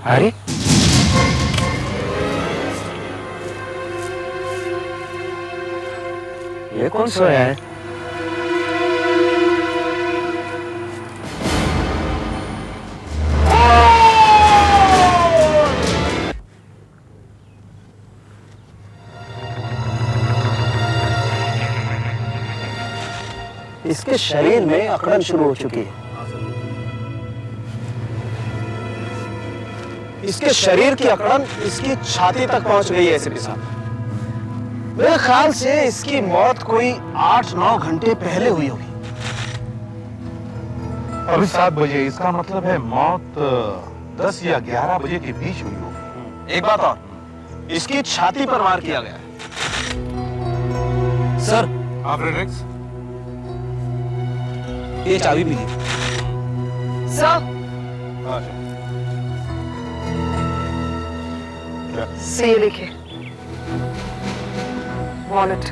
अरे ये कौन सोया है? इसके शरीर में अकड़न शुरू हो चुकी है। इसके शरीर की अकड़न इसकी छाती तक पहुंच गई है एसीपी साहब। मेरे ख्याल से इसकी मौत कोई 8-9 घंटे पहले हुई होगी। अभी 7 बजे, इसका मतलब है मौत 10 या 11 बजे के बीच हुई होगी। एक बात और, इसकी छाती पर वार किया गया है। सर, फ्रेडरिक्स, ये चाबी भी ली। सर, से ये देखिए, वॉलेट।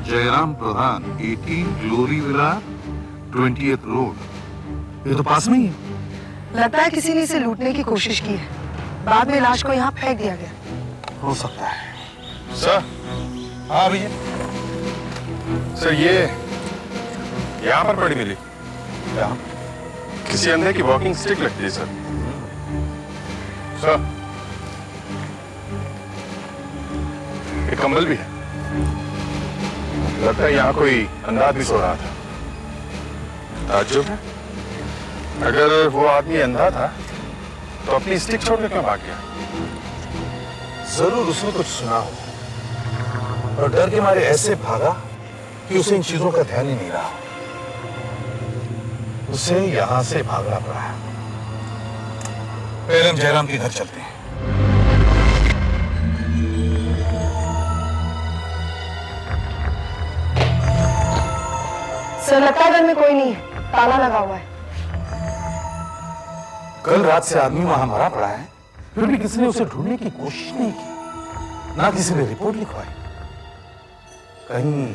जयराम प्रधान, 18 ग्लोरी विला, 20th रोड। ये तो पास में ही है। लगता है किसी ने इसे लूटने की कोशिश की है, बाद में लाश को यहाँ फेंक दिया गया। हो सकता है। सर, हाँ भैया। सर ये यहाँ पर पड़ी मिली। यहाँ किसी अंधे की वॉकिंग स्टिक लगती है सर। सर, एक कंबल भी है। लगता है यहाँ कोई अंधा आदमी सो रहा था। ताज्जुब है, अगर वो आदमी अंधा था तो अपनी स्टिक छोड़ के क्यों भाग गया? जरूर उसने कुछ सुना हो और डर के मारे ऐसे भागा कि उसे इन चीजों का ध्यान ही नहीं रहा। उसे यहां से भागना पड़ा। पहले हम जयराम के घर चलते हैं। सर, लगता है घर में कोई नहीं है, ताला लगा हुआ है। कल रात से आदमी वहां मरा पड़ा है, फिर भी किसी ने उसे ढूंढने की कोशिश नहीं की, ना किसी ने रिपोर्ट लिखवाई। कहीं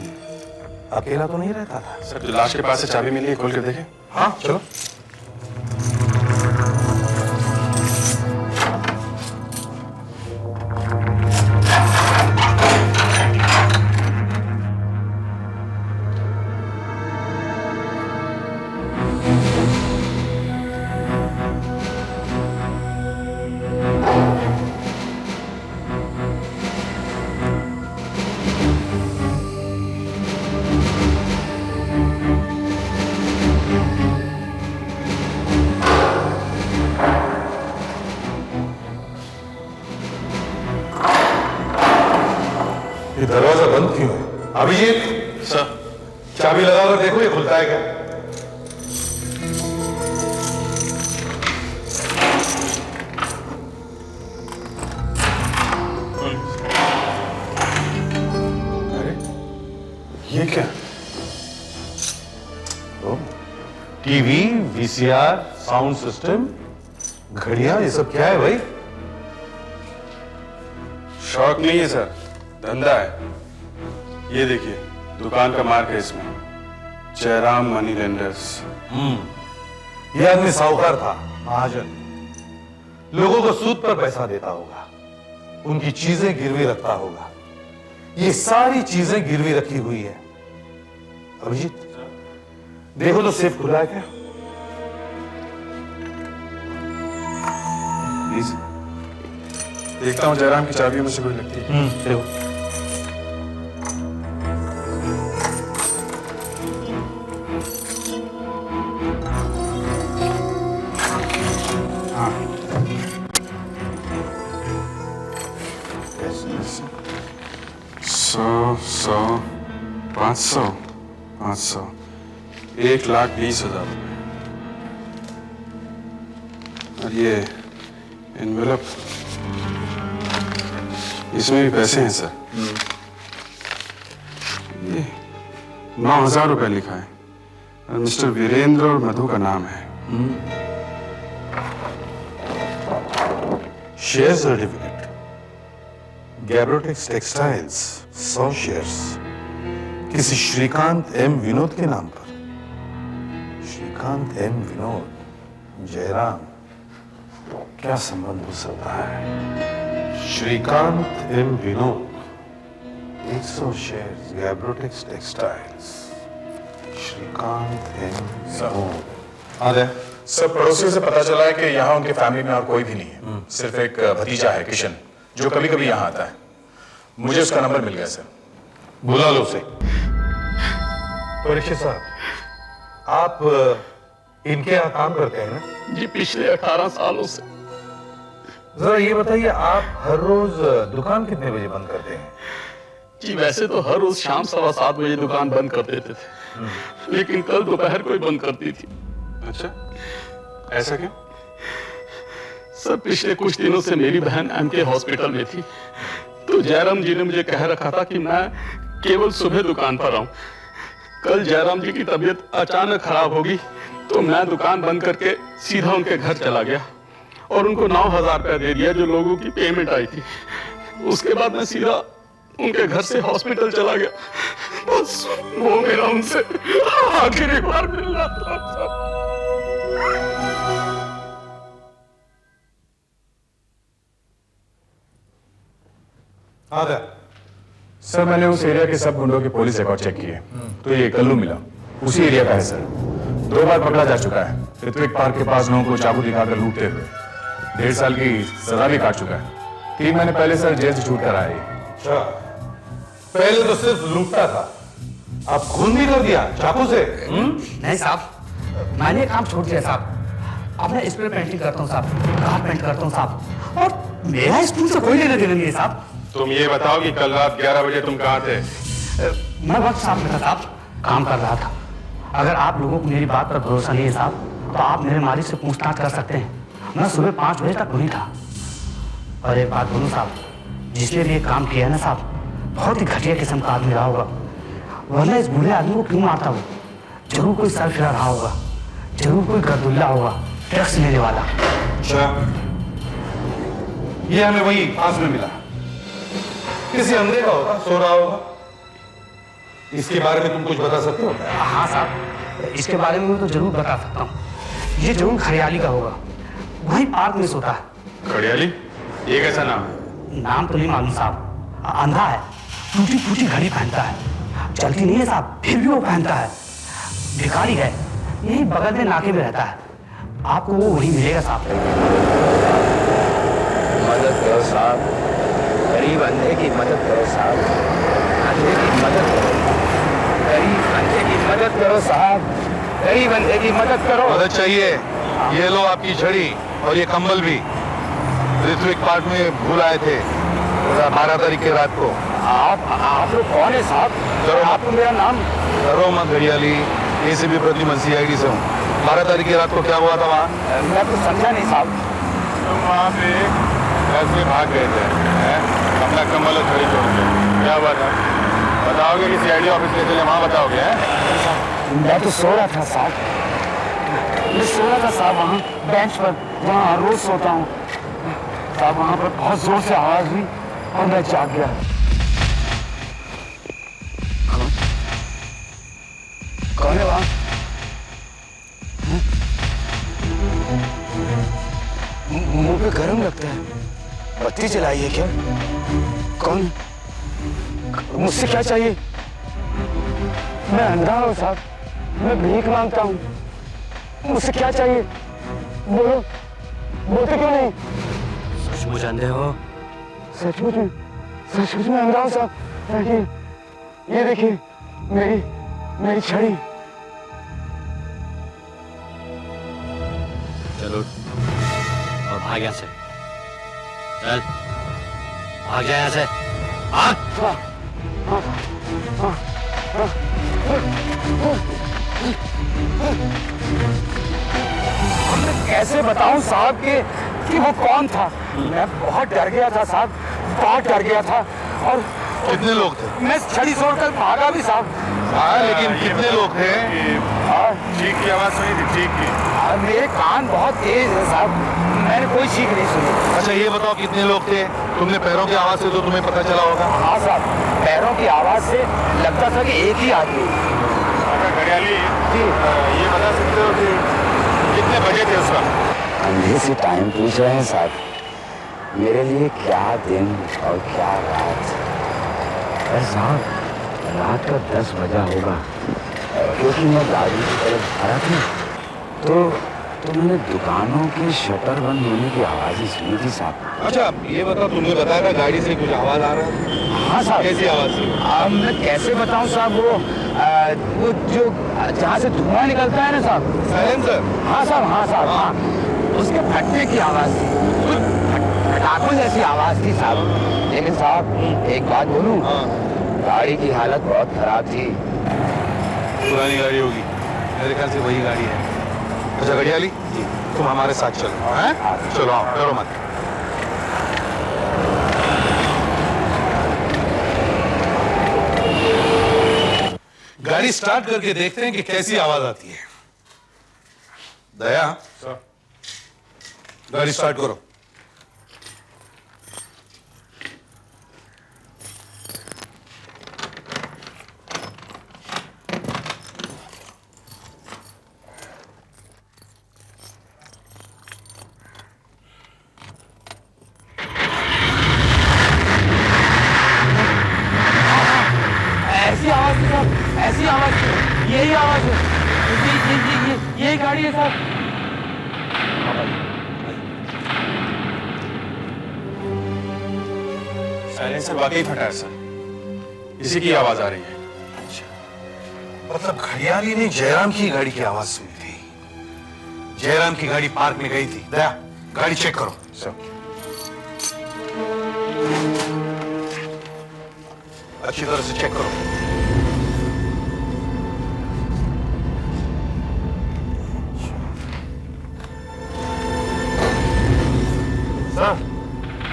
अकेला तो नहीं रहता था। सर, जो लाश के पास से चाबी मिली है, खोल कर देखें। हाँ चलो। ये दरवाजा बंद क्यों है? अभिजीत, सर, चाबी लगाकर देखो ये खुलता है क्या? अरे ये क्या? टीवी, वीसीआर, साउंड सिस्टम, घड़ियां, ये सब क्या है भाई? शौक नहीं है सर, धंधा है। ये देखिए, दुकान का मार्क है इसमें, जयराम मनी लेंडर्स। ये आदमी साहूकार था, महाजन। लोगों को सूद पर पैसा देता होगा, उनकी चीजें गिरवी रखता होगा। ये सारी चीजें गिरवी रखी हुई है। अभिजीत, देखो तो सेफ खुला है क्या? प्लीज देखता हूँ, जयराम की चाबियों में से कोई लगती है। देखो। सौ 500 500 1,20,000 रुपए। और ये एनवेलप, इसमें भी पैसे हैं सर। ये 9,000 रुपए लिखा है और मिस्टर वीरेंद्र और मधु का नाम है। शेयर सर्टिफिकेट, गैब्रोटेक्स टेक्सटाइल्स 100 शेयर्स, किसी श्रीकांत एम विनोद के नाम पर। श्रीकांत एम विनोद, जयराम, क्या संबंध हो सकता है? Shrikant M Vinod, 100 shares Gabrotex textiles, Shrikant M Vinod. आदे सर, पड़ोसियों से पता चला है कि यहाँ उनके फैमिली में और कोई भी नहीं है, सिर्फ एक भतीजा है किशन, जो कभी कभी यहाँ आता है। मुझे उसका नंबर मिल गया सर। बुला लो उसे। परीक्षित साहब, आप इनके यहाँ काम करते हैं ना? जी, पिछले 18 सालों से। जरा ये बताइए, आप हर रोज दुकान कितने बजे बंद करते हैं? जी, वैसे तो हर रोज शाम 7:15 बजे दुकान बंद कर देते थे, लेकिन कल दोपहर को ही बंद करती थी। अच्छा, ऐसा क्यों? सर, पिछले कुछ दिनों से मेरी बहन एमके हॉस्पिटल में थी, तो जयराम जी ने मुझे कह रखा था कि मैं केवल सुबह दुकान पर आऊं। कल जयराम जी की तबीयत अचानक खराब होगी, तो मैं दुकान बंद करके सीधा उनके घर चला गया और उनको 9,000 रुपया दे दिया, जो लोगों की पेमेंट आई थी। उसके बाद मैं सीधा उनके घर से हॉस्पिटल चला गया। बस वो मेरा उनसे आखिरी बार मिलना था। आधा सर, मैंने उस एरिया के सब गुंडों के पुलिस रिकॉर्ड चेक किए, तो ये कल्लू मिला, उसी एरिया का है सर। 2 बार पकड़ा जा चुका है, ऋत्विक पार्क के पास लोगों को चाकू दिखाकर लूटते हुए। 1.5 साल की सजा भी काट चुका है। 3 महीने पहले सर जेल से छूट कर आया ये। अच्छा, पहले तो सिर्फ लूटता था, अब खून भी कर दिया चाकू से। नहीं साहब, मैंने काम छोड़ दिया साहब। अब मैं स्प्रे पेंटिंग करता हूँ साहब, कार पेंट करता हूँ साहब, और मेरा स्कूल से कोई लेना देना नहीं है साहब। तुम ये बताओ कि कल रात 11 बजे तुम कहाँ थे? मैं वक्त साहब में था साहब, काम कर रहा था। अगर आप लोगों को मेरी बात पर भरोसा नहीं है साहब, तो आप मेरे मालिक से पूछताछ कर सकते हैं। मैं सुबह 5 बजे तक वहीं था। और एक बात बोलूँ साहब, जिसने भी ये काम किया है ना साहब, बहुत ही घटिया किस्म का आदमी रहा होगा, वरना इस बूढ़े आदमी को क्यों मारता वो? जरूर कोई सर फिरा रहा होगा, जरूर कोई गर्दुल्ला होगा, ड्रग्स लेने वाला। अच्छा, ये हमें वही पास में मिला, किसी अंधे का होगा, सो रहा होगा। इसके बारे में तुम कुछ बता सकते हो? हाँ साहब, इसके बारे में मैं तो जरूर बता सकता हूँ। ये जरूर खरियाली का होगा, वही पार्क में सोता है। खड़ियाली? ये कैसा नाम है? नाम तो नहीं मालूम साहब। अंधा है, टूटी फूटी घड़ी पहनता है, चलती नहीं है साहब, फिर भी वो पहनता है। भिखारी है, यही बगल में नाके में रहता है। आपको वो वही मिलेगा साहब। मदद करो साहब, गरीब अंधे की मदद करो साहब, अंधे की मदद करो, गरीब अंधे की मदद करो साहब, गरीब अंधे की मदद करो। मदद चाहिए? ये लो आपकी छड़ी और ये कंबल भी। ऋत्विक पार्क में भूल आए थे 12 तारीख की रात को। आप लोग कौन है साहब? करो आपको मेरा नाम? करो मत घड़ियाली, एसीपी प्रद्युमन सीआईडी से हूँ। 12 तारीख की रात को क्या हुआ था वहाँ? मैं तो समझा नहीं साहब। तुम वहाँ पे घर से भाग गए थे, हैं? अपना कम्बल और छड़ी छोड़ के। क्या हुआ था? बताओगे कि सीआईडी ऑफिस ले चले, वहाँ बताओगे? हैं? मैं तो सो रहा था साहब, मैं सो रहा था साहब वहाँ बेंच पर, वहाँ रोज सोता हूँ साहब। वहाँ पर बहुत जोर से आवाज हुई और मैं जाग गया। कौन है वहाँ? मुंह पे गर्म लगता है, बत्ती जलाई है क्या? कौन? मुझसे क्या चाहिए? मैं अंधा हूँ साहब, मैं भीख मांगता हूँ। मुझसे क्या चाहिए? बोलो, बोलते क्यों नहीं? सचमुच अंधे हो? सचमुच में अंधा हूँ साहब। ये देखिए मेरी छड़ी। चलो और भाग यहाँ से, चल भाग जा यहाँ से, भाग। कैसे बताऊं साहब कि वो कौन था? मैं बहुत डर गया था साहब, बहुत डर गया था। और कितने लोग थे? मैं छड़ी छोड़कर भागा भी साहब। हाँ, लेकिन कितने लोग थे? चीख की आवाज सुनी थी, चीख की। मेरे कान बहुत तेज है साहब, मैंने कोई चीख नहीं सुनी। अच्छा ये बताओ कितने लोग थे? तुमने पैरों की आवाज से तो तुम्हें पता चला होगा। हाँ साहब, पैरों की आवाज से लगता था कि एक ही आदमी। अगर खड़ियाली जी, ये बता सकते हो कि कितने बजे थे उस वक्त? अंधे से टाइम पूछ रहे हैं साहब। मेरे लिए क्या दिन और क्या रात। अरे साहब, रात का 10 बजा होगा, क्योंकि मैं गाड़ी की तरफ आ रहा था तो मैंने दुकानों के शटर बंद होने की आवाज़ सुनी थी साहब। अच्छा, ये बताओ, तुमने बताया था गाड़ी से कुछ आवाज आ रहा है? हाँ साहब। कैसी आवाज थी? मैं कैसे बताऊं साहब, वो जो जहाँ से धुआं निकलता है ना साहब। साइलेंसर? हाँ साहब, हाँ साहब, हाँ। उसके फटने की आवाज़ थी, पटाखों जैसी आवाज़ थी साहब। लेकिन साहब एक बात बोलूं, गाड़ी की हालत बहुत खराब थी। पुरानी गाड़ी होगी, मेरे ख्याल से वही गाड़ी है। अच्छा घड़ियाली, तुम हमारे साथ चलो। हैं? चलो आओ, डरो मत। गाड़ी स्टार्ट करके देखते हैं कि कैसी आवाज आती है। दया, गाड़ी स्टार्ट करो। ऐसी आवाज़ थी साहब, ऐसी आवाज़ थी, यही आवाज़ है, यही गाड़ी है साहब। साइलेंसर वाकई फटा है सर, इसी की आवाज आ रही है। मतलब घड़ियाली ने जयराम की गाड़ी की आवाज सुनी थी। जयराम की गाड़ी पार्क में गई थी। दया, गाड़ी चेक करो। सर अच्छी तरह से चेक करो। सर,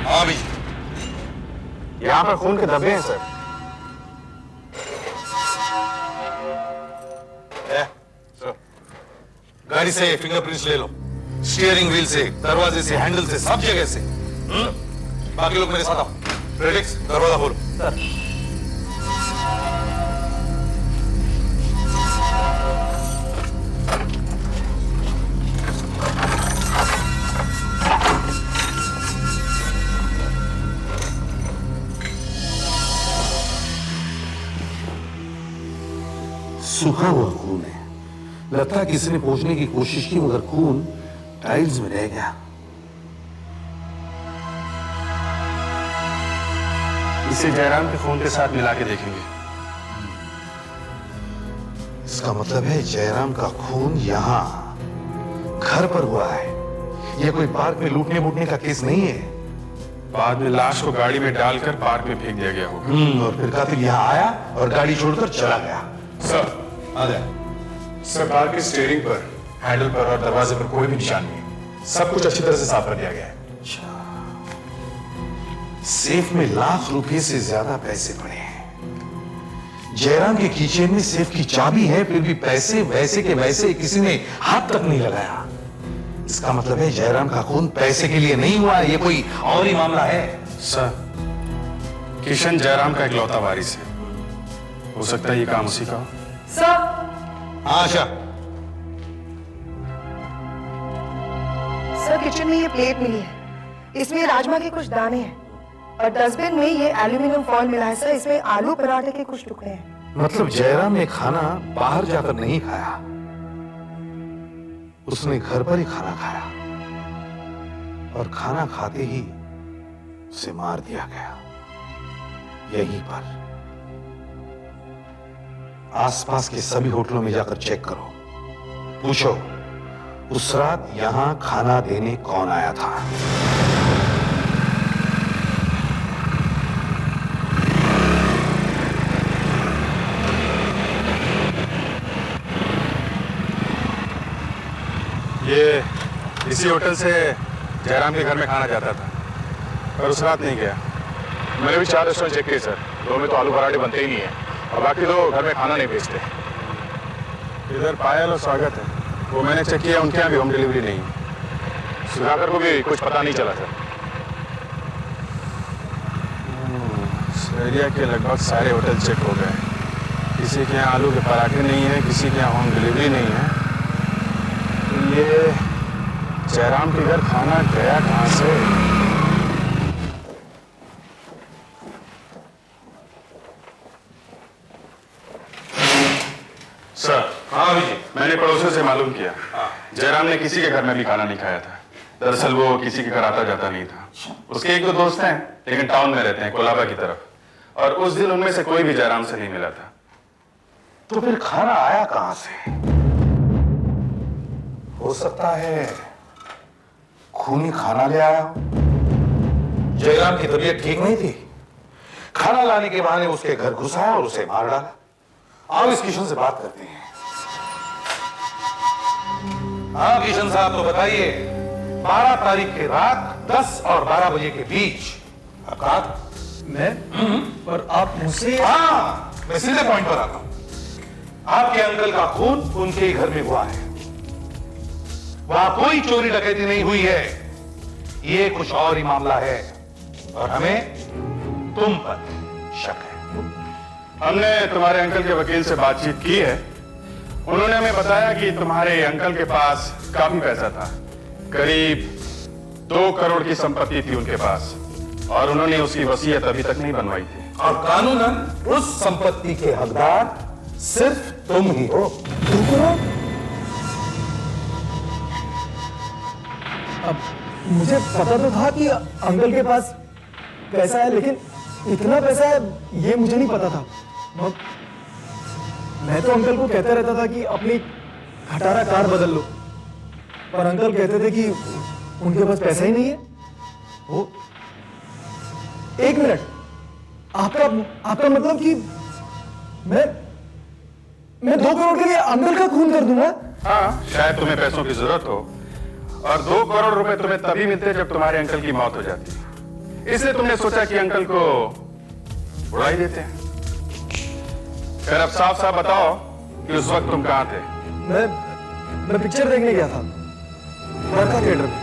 हाँ भी, यहाँ पर खून के धब्बे हैं सर। गाड़ी से फिंगरप्रिंट्स ले लो, स्टीयरिंग व्हील से, दरवाजे से, हैंडल से, सब जगह से। बाकी लोग मेरे साथ आओ। फ्रेडिक्स, दरवाजा खोलो। सर। सूखा हुआ खून है। लगता है किसी ने पोंछने की कोशिश की, मगर खून टाइल्स में रह गया। इसे जयराम के खून के साथ मिला के देखेंगे। इसका मतलब है जयराम का खून यहाँ घर पर हुआ है। यह कोई पार्क में लूटने बूटने का केस नहीं है। बाद में लाश को गाड़ी में डालकर पार्क में फेंक दिया गया होगा। और फिर कातिल यहाँ आया और गाड़ी छोड़कर चला गया। सर, आ गया। सर, कार के स्टीयरिंग पर, हैंडल पर और दरवाजे पर कोई भी निशान नहीं। सब कुछ अच्छी तरह से साफ कर दिया गया है। सेफ में लाख रुपए से ज्यादा पैसे पड़े हैं। जयराम के कीचेन में सेफ की चाबी है, फिर भी पैसे वैसे के वैसे किसी ने हाथ तक नहीं लगाया। इसका मतलब है जयराम का खून पैसे के लिए नहीं हुआ, ये कोई और ही मामला है। सर, किशन जयराम का इकलौता वारिस है। हो सकता है ये काम उसी का हो। सर, आशा, सर किचन में ये प्लेट मिली है, इसमें राजमा के कुछ दाने हैं और डस्टबिन में ये एल्यूमिनियम फॉइल मिला है सर, इसमें आलू पराठे के कुछ टुकड़े हैं। मतलब जयराम ने खाना बाहर जाकर नहीं खाया, उसने घर पर ही खाना खाया और खाना खाते ही उसे मार दिया गया यहीं पर। आसपास के सभी होटलों में जाकर चेक करो, पूछो उस रात यहां खाना देने कौन आया था। ये इसी होटल से जयराम के घर में खाना जाता था, पर उस रात नहीं गया। मैंने भी 4 रेस्टोरेंट चेक किए सर, 2 में तो आलू पराठे बनते ही नहीं है और बाकी 2 घर में खाना नहीं बेचते। इधर पायल और स्वागत है, वो मैंने चेक किया, उनके यहाँ भी होम डिलीवरी नहीं है। सुधाकर को भी कुछ पता नहीं चला सर। इस एरिया के लगभग सारे होटल चेक हो गए, किसी के यहाँ आलू के पराठे नहीं है, किसी के यहाँ होम डिलीवरी नहीं है, तो ये जयराम के घर खाना गया कहाँ से? सर, हाँ अभिजीत, मैंने पड़ोसियों से मालूम किया, जयराम ने किसी के घर में भी खाना नहीं खाया था। दरअसल वो किसी के घर आता जाता नहीं था। उसके एक दो दोस्त हैं, लेकिन टाउन में रहते हैं, कोलाबा की तरफ, और उस दिन उनमें से कोई भी जयराम से नहीं मिला था। तो फिर खाना आया कहां से? हो सकता है खूनी खाना ले आया हो। जयराम की तबीयत ठीक नहीं थी, खाना लाने के बहाने उसके घर घुसाया और उसे मार डाला। आओ इस किशन से बात करते हैं। हाँ किशन साहब, तो बताइए 12 तारीख की रात 10 और 12 बजे के बीच आपका मैं पर आप मुझसे हाँ, मैं सीधे पॉइंट पर आता हूं। आपके अंकल का खून उनके ही घर में हुआ है। वहां कोई चोरी डकैती नहीं हुई है, ये कुछ और ही मामला है और हमें तुम पर शक है। हमने तुम्हारे अंकल के वकील से बातचीत की है। उन्होंने हमें बताया कि तुम्हारे अंकल के पास काफी पैसा था, करीब 2 करोड़ की संपत्ति थी उनके पास, और उन्होंने उसकी वसीयत अभी तक नहीं बनवाई थी। और कानूनन उस संपत्ति के हकदार सिर्फ तुम ही हो। अब मुझे पता तो था कि अंकल के पास पैसा है, लेकिन इतना पैसा है ये मुझे नहीं पता था। मैं तो अंकल को कहता रहता था कि अपनी खटारा कार बदल लो, पर अंकल कहते थे कि उनके पास पैसा ही नहीं है। वो 1 मिनट, आपका मतलब कि मैं 2 करोड़ के लिए अंकल का खून कर दूंगा? हाँ, शायद तुम्हें पैसों की जरूरत हो, और 2 करोड़ रुपए तुम्हें तभी मिलते जब तुम्हारे अंकल की मौत हो जाती। इसलिए तुमने सोचा कि अंकल को उड़ा ही देते हैं। फिर अब साफ साफ बताओ कि उस वक्त तुम कहां थे? मैं पिक्चर देखने गया था, वर्का थिएटर में।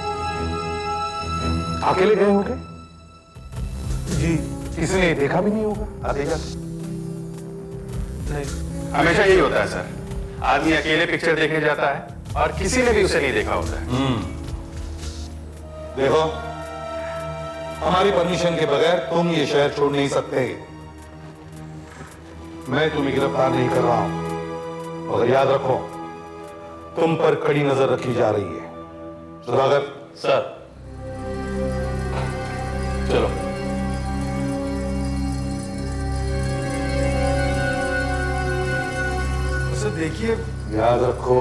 अकेले गए होंगे? जी, किसी ने देखा भी नहीं होगा आते जाते। नहीं, हमेशा यही होता है सर, आदमी अकेले पिक्चर देखने जाता है और किसी ने भी उसे नहीं देखा होता है। देखो, हमारी परमिशन के बगैर तुम ये शहर छोड़ नहीं सकते। मैं तुम्हें गिरफ्तार नहीं कर रहा हूं, मगर याद रखो तुम पर कड़ी नजर रखी जा रही है। सुधाकर सर चलो। उसे देखिए, याद रखो।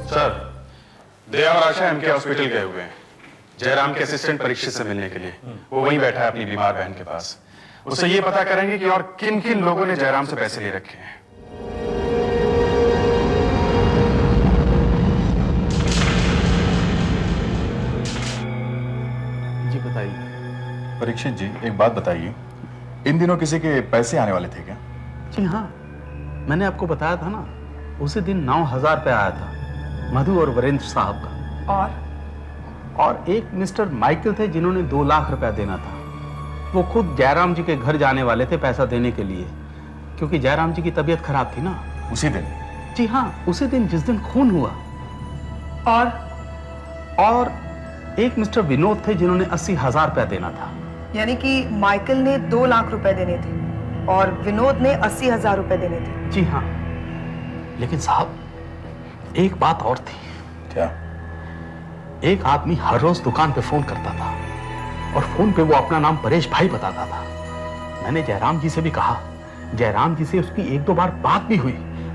सर, दया और आशा एमके हॉस्पिटल गए हुए हैं जयराम के असिस्टेंट परीक्षित से मिलने के लिए। वो वहीं बैठा है अपनी बीमार बहन के पास। उससे ये पता करेंगे कि और किन किन लोगों ने जयराम से पैसे ले रखे हैं। जी बताइए। परीक्षित जी, एक बात बताइए, इन दिनों किसी के पैसे आने वाले थे क्या? जी हाँ, मैंने आपको बताया था ना, उसी दिन 9,000 रुपये आया था मधु और वीरेंद्र साहब का। और एक मिस्टर माइकल थे जिन्होंने 2 लाख रुपया देना था। वो खुद जयराम जी के घर जाने वाले थे पैसा देने के लिए, क्योंकि जयराम जी की तबीयत खराब थी ना। उसी दिन? जी हाँ, उसी दिन जिस दिन खून हुआ। और एक मिस्टर विनोद थे जिन्होंने 80,000 रुपया देना था। यानी कि माइकल ने 2 लाख रुपए देने थे और विनोद ने 80,000 रुपए देने थे। जी हाँ, लेकिन साहब एक बात और थी। क्या? एक आदमी हर रोज दुकान पे फोन करता था और फोन पे वो अपना नाम परेश भाई बताता था। मैंने जयराम जी से भी कहा, जयराम जी से उसकी 1-2 बार बात भी हुई।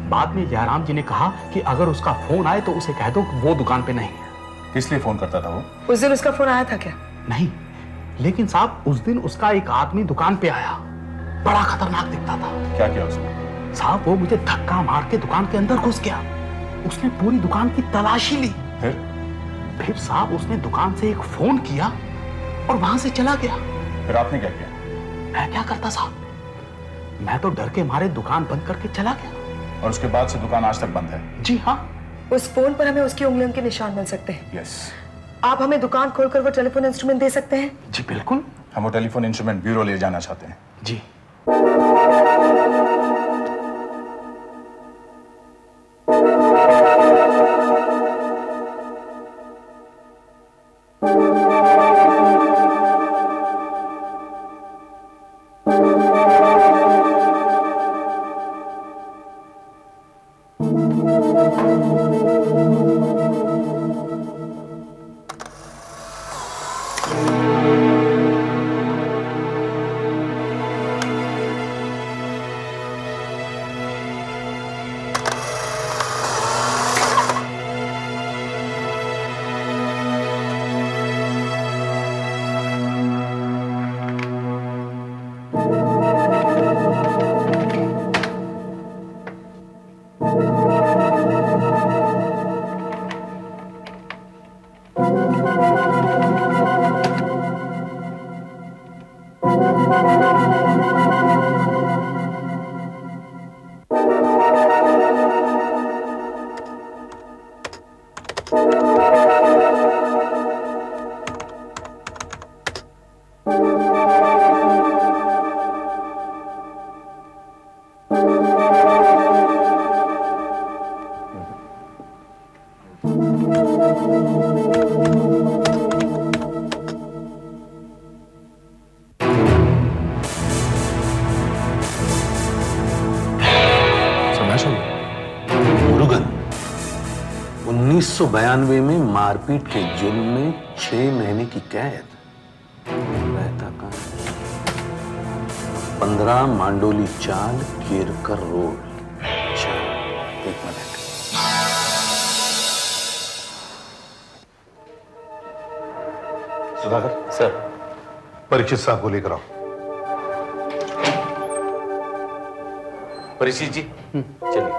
बाद में जयराम जी ने कहा कि अगर उसका फोन आए तो उसे कह दो कि वो दुकान पे नहीं है। किस लिए फोन करता था वो? उस दिन उसका फोन आया था क्या? नहीं, लेकिन साहब उस दिन उसका एक आदमी दुकान पे आया, बड़ा खतरनाक दिखता था। क्या किया उसने? साहब वो मुझे धक्का मार के दुकान के अंदर घुस गया। उसने पूरी दुकान की तलाशी ली। फिर साहब उसने दुकान से एक फोन किया और वहां से चला गया। फिर आपने क्या किया? मैं क्या करता साहब, मैं तो डर के मारे दुकान बंद करके चला गया। और उसके बाद से दुकान आज तक बंद है? जी हाँ। उस फोन पर हमें उसकी उंगलियों के निशान मिल सकते हैं। यस। आप हमें दुकान खोलकर वो टेलीफोन इंस्ट्रूमेंट दे सकते हैं? जी बिल्कुल। हम वो टेलीफोन इंस्ट्रूमेंट ब्यूरो ले जाना चाहते हैं। जी। मुरुगन 1992 में मारपीट के जुर्म में 6 महीने की कैद, रहता कहां? 15 मांडोली चाल, केरकर रोड। अच्छा, एक मिनट। सुधाकर सर। परीक्षित साहब को लेकर आओ। परीक्षित जी, चलिए।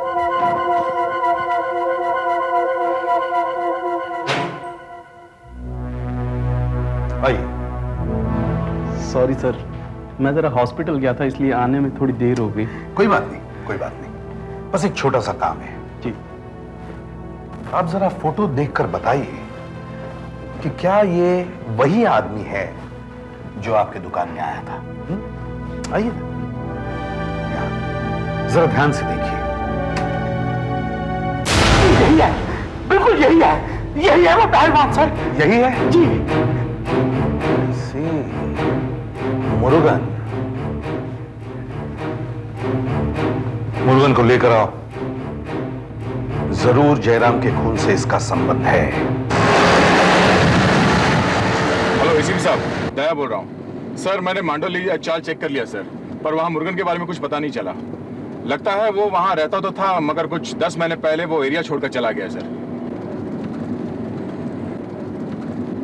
आइए। सॉरी सर, मैं जरा हॉस्पिटल गया था इसलिए आने में थोड़ी देर हो गई। कोई बात नहीं, कोई बात नहीं, बस एक छोटा सा काम है। जी। आप जरा फोटो देखकर बताइए कि क्या ये वही आदमी है जो आपके दुकान में आया था? आइए जरा ध्यान से देखिए। यही है, बिल्कुल यही है, यही है वो पहलवान सर। यही है जी। मुरुगन, मुरुगन को लेकर आओ। जरूर जयराम के खून से इसका संबंध है। हेलो एसीपी साहब, दया बोल रहा हूँ। सर मैंने मांडोली चाल चेक कर लिया सर, पर वहाँ मुरुगन के बारे में कुछ पता नहीं चला। लगता है वो वहाँ रहता तो था, मगर कुछ 10 महीने पहले वो एरिया छोड़कर चला गया सर।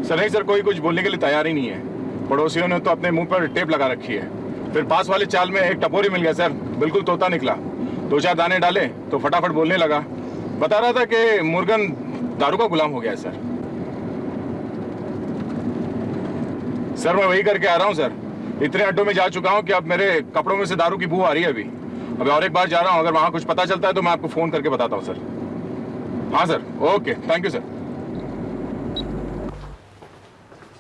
सर नहीं सर, कोई कुछ बोलने के लिए तैयार ही नहीं है। पड़ोसियों ने तो अपने मुंह पर टेप लगा रखी है। फिर पास वाले चाल में एक टपोरी मिल गया सर, बिल्कुल तोता निकला। 2-4 दाने डाले तो फटाफट बोलने लगा। बता रहा था कि मुरुगन दारू का गुलाम हो गया है सर। सर मैं वही करके आ रहा हूँ सर। इतने अड्डों में जा चुका हूँ कि अब मेरे कपड़ों में से दारू की बू आ रही है। अभी और एक बार जा रहा हूँ, अगर वहां कुछ पता चलता है तो मैं आपको फोन करके बताता हूँ सर। हाँ sir, okay, thank you sir.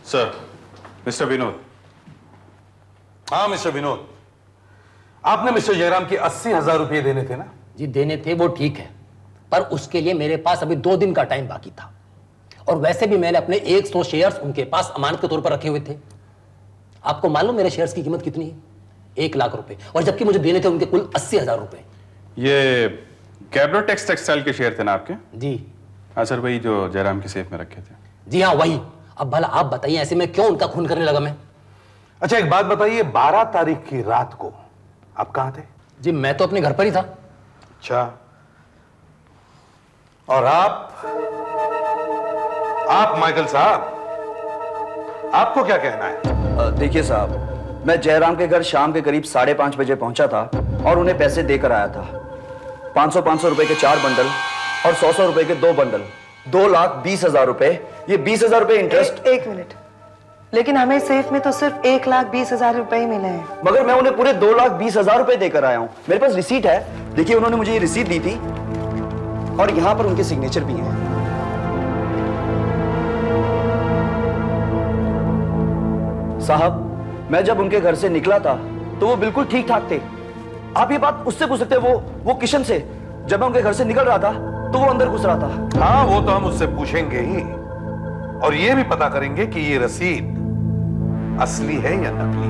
Sir, mister Vinod. हाँ मिस्टर विनोद, आपने मिस्टर जयराम के 80,000 रुपये देने थे ना? जी देने थे, वो ठीक है, पर उसके लिए मेरे पास अभी 2 दिन का टाइम बाकी था। और वैसे भी मैंने अपने 100 शेयर्स उनके पास अमानत के तौर पर रखे हुए थे। आपको मालूम मेरे शेयर्स की कीमत कितनी है? 1 लाख रुपए, और जबकि मुझे देने थे उनके कुल 80,000 रुपए। ये कैब्रोटेक्स टेक्सटाइल के शेयर थे ना आपके? जी हाँ सर, वही जो जयराम के सेफ में रखे थे। जी हाँ वही। अब भला आप बताइए, ऐसे में क्यों उनका खून करने लगा मैं? अच्छा एक बात बताइए, 12 तारीख की रात को आप कहां थे? जी मैं तो अपने घर पर ही था। अच्छा, और आप माइकल साहब, आपको क्या कहना है? देखिए साहब, मैं जयराम के घर शाम के करीब 5:30 बजे पहुंचा था और उन्हें पैसे देकर आया था। 500-500 रुपए के 4 बंडल और 100-100 रुपए के 2 बंडल, 2,20,000 रुपए। ये 20,000 रुपए इंटरेस्ट। एक मिनट, लेकिन हमें सेफ में तो सिर्फ 1,20,000 रुपए ही मिले हैं। मगर मैं उन्हें पूरे 2,20,000 रुपए देकर आया हूं। मेरे पास रिसीट है, देखिए उन्होंने मुझे ये रिसीट दी थी और यहां पर उनके सिग्नेचर भी हैं। साहब, मैं जब उनके घर से निकला था तो वो बिल्कुल ठीक ठाक थे। आप ये बात उससे पूछ सकते हैं, वो किशन से। जब मैं उनके घर से निकल रहा था तो वो अंदर घुस रहा था। हाँ, वो तो हम उससे पूछेंगे ही, और ये भी पता करेंगे कि ये रसीद असली है या नकली।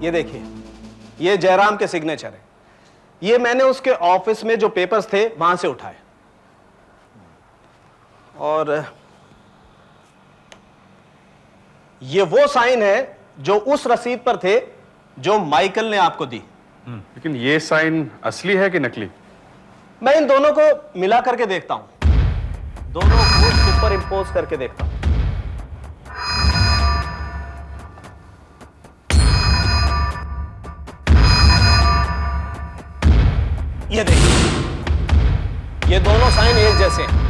ये देखिए, ये जयराम के सिग्नेचर है। ये मैंने उसके ऑफिस में जो पेपर्स थे वहां से उठाए। और ये वो साइन है जो उस रसीद पर थे जो माइकल ने आपको दी। लेकिन ये साइन असली है कि नकली? मैं इन दोनों को मिला करके देखता हूं, दोनों को सुपर इंपोज करके देखता हूं। ये देखिए, ये दोनों साइन एक जैसे हैं।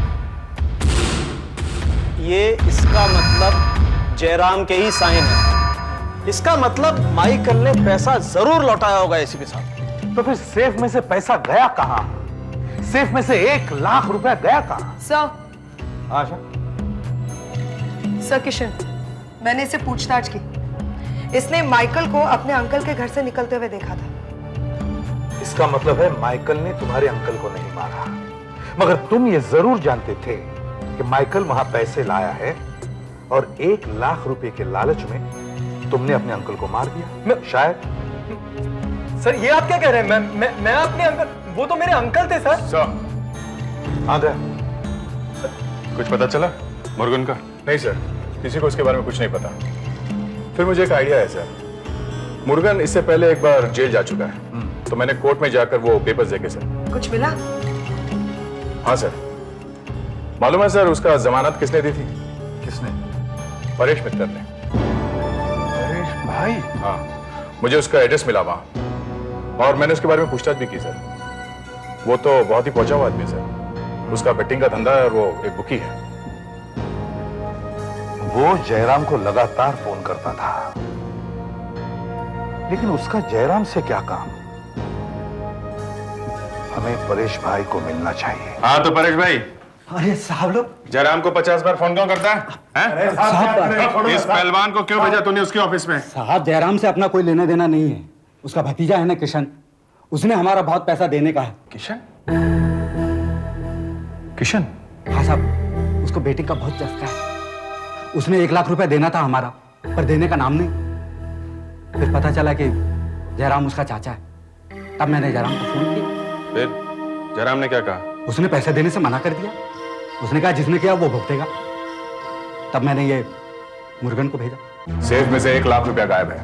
ये इसका मतलब जयराम के ही साइन है। इसका मतलब माइकल ने पैसा जरूर लौटाया होगा एसीपी साहब। तो फिर सेफ में से पैसा गया कहां? सेफ में से 1 लाख रुपया गया कहां? सर। आशा, सर किशन, मैंने इससे पूछताछ की। इसने माइकल को अपने अंकल के घर से निकलते हुए देखा था। इसका मतलब है माइकल ने तुम्हारे अंकल को नहीं मारा, मगर तुम ये जरूर जानते थे कि माइकल वहां पैसे लाया है और 1 लाख रुपए के लालच में तुमने अपने अंकल को मार दिया। शायद। सर, ये आप क्या कह रहे हैं? मैं अपने अंकल, वो तो मेरे अंकल थे सर। आ गया। कुछ पता चला मुर्गन का? नहीं सर, किसी को इसके बारे में कुछ नहीं पता। फिर मुझे एक आइडिया है सर। मुर्गन इससे पहले एक बार जेल जा चुका है, तो मैंने कोर्ट में जाकर वो पेपर्स देखे सर। कुछ मिला? हाँ सर। मालूम है सर, उसका जमानत किसने दी थी? किसने? परेश मित्तर ने। परेश भाई? हाँ, मुझे उसका एड्रेस मिला वहां, और मैंने उसके बारे में पूछताछ भी की सर। वो तो बहुत ही पहुंचा हुआ आदमी है सर। उसका बेटिंग का धंधा है और वो एक बुकी है। वो जयराम को लगातार फोन करता था, लेकिन उसका जयराम से क्या काम? हमें परेश भाई को मिलना चाहिए। हाँ तो परेश भाई। अरे साहब लोग, जयराम को 50 बार फोन क्यों करता है? साहब, इस पहलवान को क्यों भेजा तूने उसके ऑफिस में? साहब, जयराम से अपना कोई लेना देना नहीं है। उसका भतीजा है ना किशन, उसने हमारा बहुत पैसा देने का है। किशन? किशन? हाँ साहब, उसको बेटिंग का बहुत चस्का है। उसने 1 लाख रुपया देना था हमारा, पर देने का नाम नहीं। फिर पता चला कि जयराम उसका चाचा है। तब मैंने जयराम को फोन किया। फिर जयराम ने क्या कहा? उसने पैसे देने से मना कर दिया। उसने कहा जिसने किया वो भुगतेगा। तब मैंने ये मुर्गन को भेजा। सेफ में से 1 लाख रुपया गायब है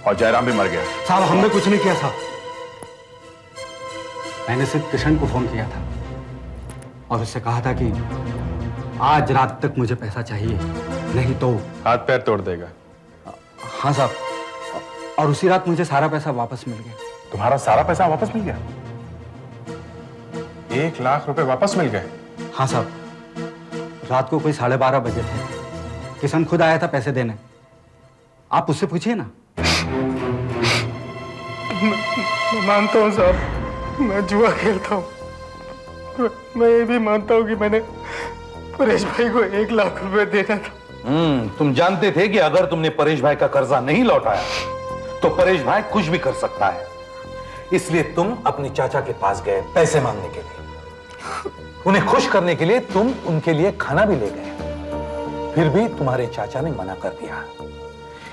और जयराम भी मर गया। साहब, हमने कुछ नहीं किया साहब। मैंने सिर्फ किशन को फोन किया था और उससे कहा था कि आज रात तक मुझे पैसा चाहिए, नहीं तो हाथ पैर तोड़ देगा। हाँ साहब, और उसी रात मुझे सारा पैसा वापस मिल गया। तुम्हारा सारा पैसा वापस मिल गया? 1 लाख रुपए वापस मिल गए? हाँ साहब, रात को कोई 12:30 बजे थे। किशन खुद आया था पैसे देने। आप उससे पूछिए ना। मैं मानता हूँ साहब, मैं जुआ खेलता हूँ। मैं ये भी मानता हूँ कि मैंने परेश भाई को 1 लाख रुपए देना था। तुम जानते थे कि अगर तुमने परेश भाई का कर्जा नहीं लौटाया तो परेश भाई कुछ भी कर सकता है, इसलिए तुम अपने चाचा के पास गए पैसे मांगने के लिए। उन्हें खुश करने के लिए तुम उनके लिए खाना भी ले गए, फिर भी तुम्हारे चाचा ने मना कर दिया।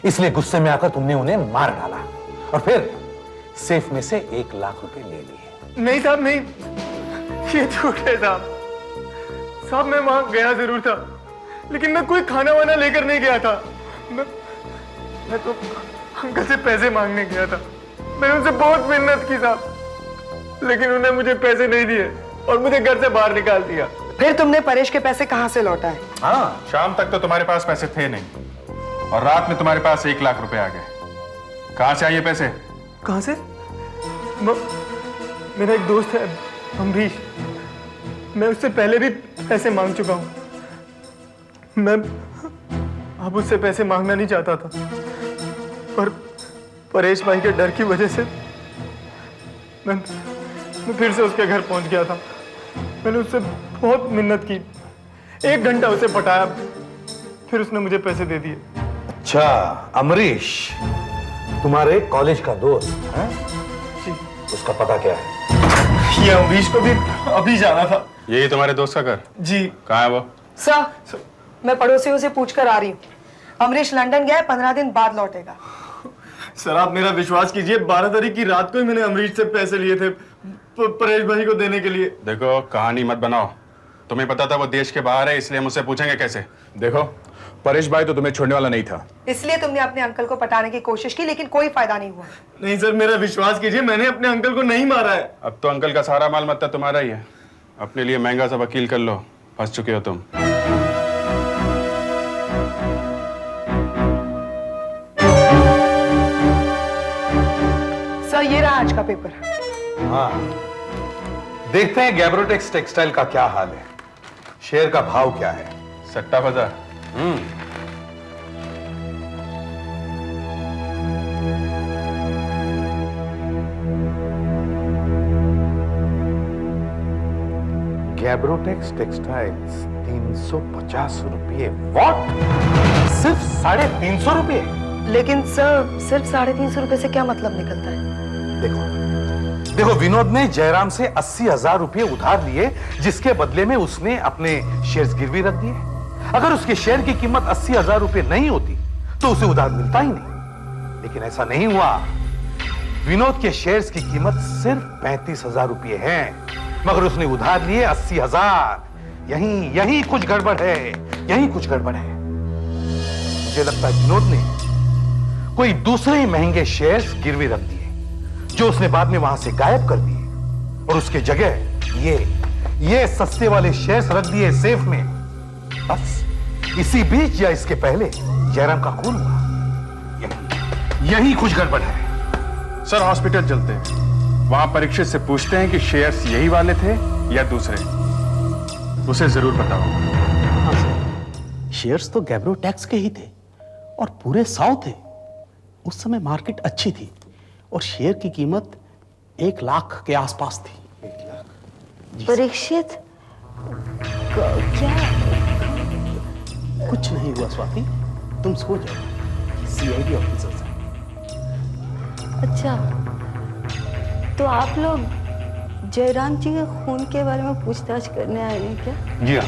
इसलिए गुस्से में आकर तुमने उन्हें मार डाला और फिर सेफ में से 1 लाख रुपए ले लिए। नहीं साहब, नहीं, ये झूठ है साहब। साहब, मैं वहां गया जरूर था, लेकिन मैं कोई खाना वाना लेकर नहीं गया था। मैं तो अंकल से पैसे मांगने गया था। मैंने उनसे बहुत मिन्नत की साहब, लेकिन उन्हें मुझे पैसे नहीं दिए और मुझे घर से बाहर निकाल दिया। फिर तुमने परेश के पैसे कहां से लौटाए? हाँ, शाम तक तो तुम्हारे पास पैसे थे नहीं और रात में तुम्हारे पास 1 लाख रुपए आ गए। कहां से आए ये पैसे? कहां से? मेरा एक दोस्त है अमरीश, मैं उससे पहले भी पैसे मांग चुका हूं। मैं अब उससे पैसे मांगना नहीं चाहता था, पर परेश भाई के डर की वजह से मैं फिर से उसके घर पहुंच गया था। मैंने उससे बहुत मिन्नत की, 1 घंटा उसे पटाया, फिर उसने मुझे पैसे दे दिए। अच्छा, अमरीश तुम्हारे कॉलेज का दोस्त है? उसका पता क्या है? ये अमरीश को भी अभी जाना था। यही तुम्हारे दोस्त का घर? जी। कहाँ है वो? सर, मैं पड़ोसियों से पूछकर आ रही हूँ। अमरीश लंदन गया है, 15 दिन बाद लौटेगा। सर आप मेरा विश्वास कीजिए, 12 तारीख की रात को ही मैंने अमरीश से पैसे लिए थे परेश भाई को देने के लिए। देखो, कहानी मत बनाओ। तुम्हें पता था वो देश के बाहर है, इसलिए मुझसे पूछेंगे कैसे? देखो, परेश भाई तो तुम्हें छोड़ने वाला नहीं था। इसलिए तुमने अपने अंकल को पटाने की कोशिश की, लेकिन कोई फायदा नहीं हुआ। नहीं सर, मेरा विश्वास कीजिए, मैंने अपने अंकल को नहीं मारा है। अब तो अंकल का सारा माल मत्ता तुम्हारा ही है। अपने लिए महंगा सा वकील कर लो, फंस चुके हो तुम। सर, ये रहा आज का पेपर। हाँ, देखते हैं गैब्रोटेक्स टेक्सटाइल का क्या हाल है, शेयर का भाव क्या है। सट्टा बाजार। गैब्रोटेक्स टेक्सटाइल्स 350 रुपये। व्हाट? सिर्फ 350 रुपये? लेकिन सर, सिर्फ 350 रुपए से क्या मतलब निकलता है? देखो, विनोद ने जयराम से 80,000 रुपये उधार लिए, जिसके बदले में उसने अपने शेयर्स गिरवी रख दिए। अगर उसके शेयर की कीमत 80,000 रुपये नहीं होती तो उसे उधार मिलता ही नहीं। लेकिन ऐसा नहीं हुआ। विनोद के शेयर्स की कीमत सिर्फ 35,000 रुपये है, मगर उसने उधार लिए 80,000। यही कुछ गड़बड़ है, यही कुछ गड़बड़ है। मुझे लगता है विनोद ने कोई दूसरे महंगे शेयर्स गिरवी रख दिए, जो उसने बाद में वहां से गायब कर दिए, और उसके जगह ये सस्ते वाले शेयर्स रख दिए सेफ में। बस इसी बीच या इसके पहले जयराम का खून हुआ। यही कुछ गड़बड़ है। सर, हॉस्पिटल चलते हैं, वहां परीक्षित से पूछते हैं कि शेयर्स यही वाले थे या दूसरे। उसे जरूर पता होगा। हाँ सर, शेयर्स तो गैब्रोटेक्स के ही थे और पूरे 100 थे। उस समय मार्केट अच्छी थी और शेयर की कीमत 1 लाख के आसपास थी। परीक्षित क्या? कुछ नहीं हुआ स्वाति, तुम सो जाओ। सीआईडी ऑफिसर साहब। अच्छा, तो आप लोग जयराम जी के खून के बारे में पूछताछ करने आए हैं क्या? जी हाँ।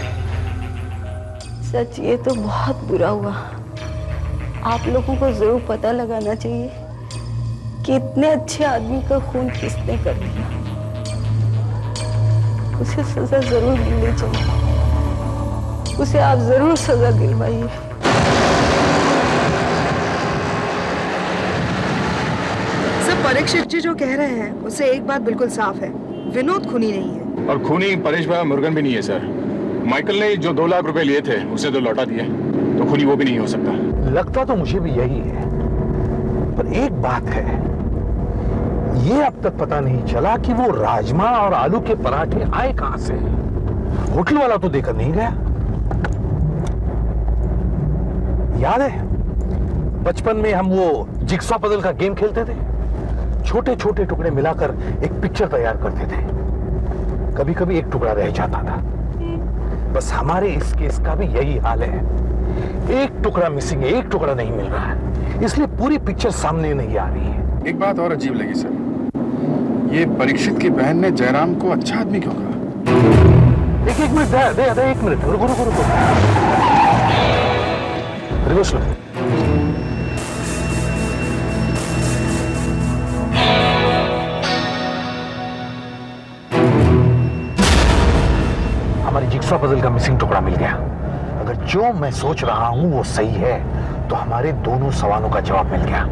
सच, ये तो बहुत बुरा हुआ। आप लोगों को जरूर पता लगाना चाहिए कि इतने अच्छे आदमी का खून किसने कर दिया। उसे सजा जरूर मिलनी चाहिए। उसे आप जरूर सजा दिलवाइए। सर, परीक्षित जी जो कह रहे हैं उससे एक बात बिल्कुल साफ है, विनोद खूनी नहीं है। और खूनी परेश भाई मुर्गन भी नहीं है सर। माइकल ने जो 2 लाख रुपए लिए थे उसे तो लौटा दिए, तो खूनी वो भी नहीं हो सकता। लगता तो मुझे भी यही है, पर एक बात है, ये अब तक पता नहीं चला कि वो राजमा और आलू के पराठे आए कहां से। होटल वाला तो देकर नहीं गया। याद है बचपन में हम वो जिक्सॉ पजल का गेम खेलते थे, छोटे छोटे टुकड़े मिलाकर एक पिक्चर तैयार करते थे। कभी कभी एक टुकड़ा रह जाता था। बस हमारे इस केस का भी यही हाल है, एक टुकड़ा मिसिंग है, एक टुकड़ा नहीं मिल रहा है, इसलिए पूरी पिक्चर सामने नहीं आ रही है। एक बात और अजीब लगी सर, ये परीक्षित की बहन ने जयराम को अच्छा आदमी क्यों कहा? एक मिनट दे, एक मिनट रुको। रिवर्स लो। हमारी जिक्सॉ पजल का मिसिंग टुकड़ा मिल गया। अगर जो मैं सोच रहा हूं वो सही है, तो हमारे दोनों सवालों का जवाब मिल गया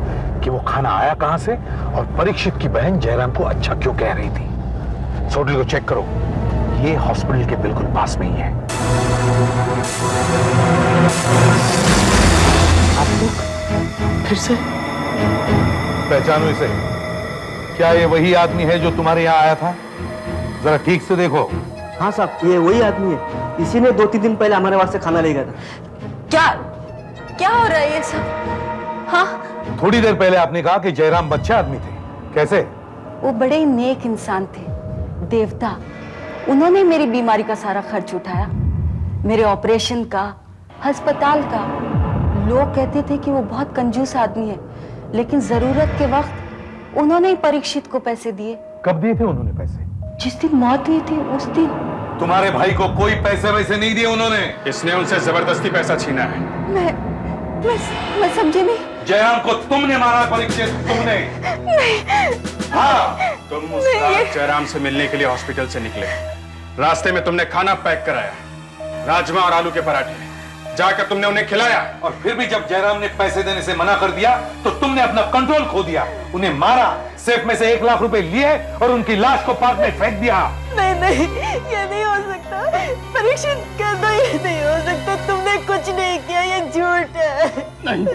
कि वो खाना आया कहां से और परीक्षित की बहन जयराम को अच्छा क्यों कह रही थी। होटल को चेक करो, ये हॉस्पिटल के बिल्कुल पास में ही है। आप लोग फिर से? पहचानो इसे। क्या ये वही आदमी है जो तुम्हारे यहाँ आया था? जरा ठीक से देखो। हाँ साहब, ये वही आदमी है। इसी ने 2-3 दिन पहले हमारे वास्ते खाना ले गया था। क्या हो रहा है ये सब? हाँ, थोड़ी देर पहले आपने कहा कि जयराम बच्चे आदमी थे, कैसे? वो बड़े ही नेक इंसान थे, देवता। उन्होंने मेरी बीमारी का सारा खर्च उठाया, मेरे ऑपरेशन का, अस्पताल का। लोग कहते थे कि वो बहुत कंजूस आदमी है, लेकिन जरूरत के वक्त उन्होंने ही परीक्षित को पैसे दिए। कब दिए थे उन्होंने पैसे? जिस दिन मौत हुई थी उस दिन। तुम्हारे भाई को कोई पैसे वैसे नहीं दिए उन्होंने। इसने उनसे जबरदस्ती पैसा छीना है। मैं समझी नहीं। जयराम को तुमने मारा परीक्षित, तुमने? नहीं। हाँ, तुम उस रात जयराम से मिलने के लिए हॉस्पिटल से निकले। रास्ते में तुमने खाना पैक कराया, राजमा और आलू के पराठे। जाकर तुमने उन्हें खिलाया, और फिर भी जब जयराम ने पैसे देने से मना कर दिया तो तुमने अपना कंट्रोल खो दिया, उन्हें मारा, सेफ में से 1 लाख रुपए लिए और उनकी लाश को पार्क में फेंक दिया। नहीं, ये नहीं हो सकता। परीक्षित कहना ये नहीं हो सकता। तुमने कुछ नहीं किया, ये झूठ है। नहीं,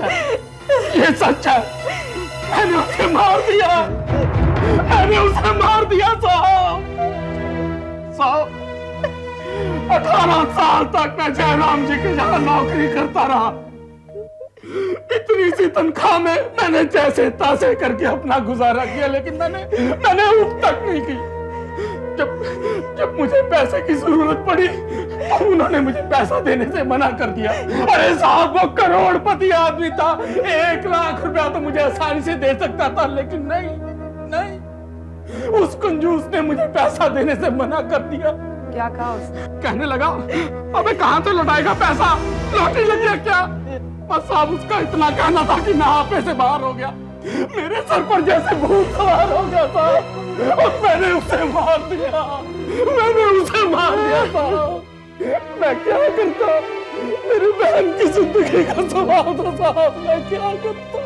ये सच है। मैंने उसे मार दिया, मैंने उसे मार दिया साहब। 18 साल तक मैं जयराम जी के यहाँ नौकरी करता रहा। इतनी सी तनख्वाह में मैंने जैसे तैसे करके अपना गुजारा किया, लेकिन मैंने ऊप तक नहीं की। जब मुझे पैसे की जरूरत पड़ी तो उन्होंने मुझे पैसा देने से मना कर दिया। अरे साहब, वो करोड़पति आदमी था, 1 लाख रुपया तो मुझे आसानी से दे सकता था, लेकिन नहीं, उस कंजूस ने मुझे पैसा देने से मना कर दिया। क्या कहा उसने? कहने लगा, अबे कहां से लौटाएगा पैसा, लौटी लगी है क्या? बस साहब, उसका इतना कहना था कि मैं आपे से बाहर हो गया। मेरे सर पर जैसे भूत सवार हो गया था और मैंने उसे मार दिया। साहब, मैं क्या करता? मेरी बहन की जिंदगी का सवाल था साहब, मैं क्या करता?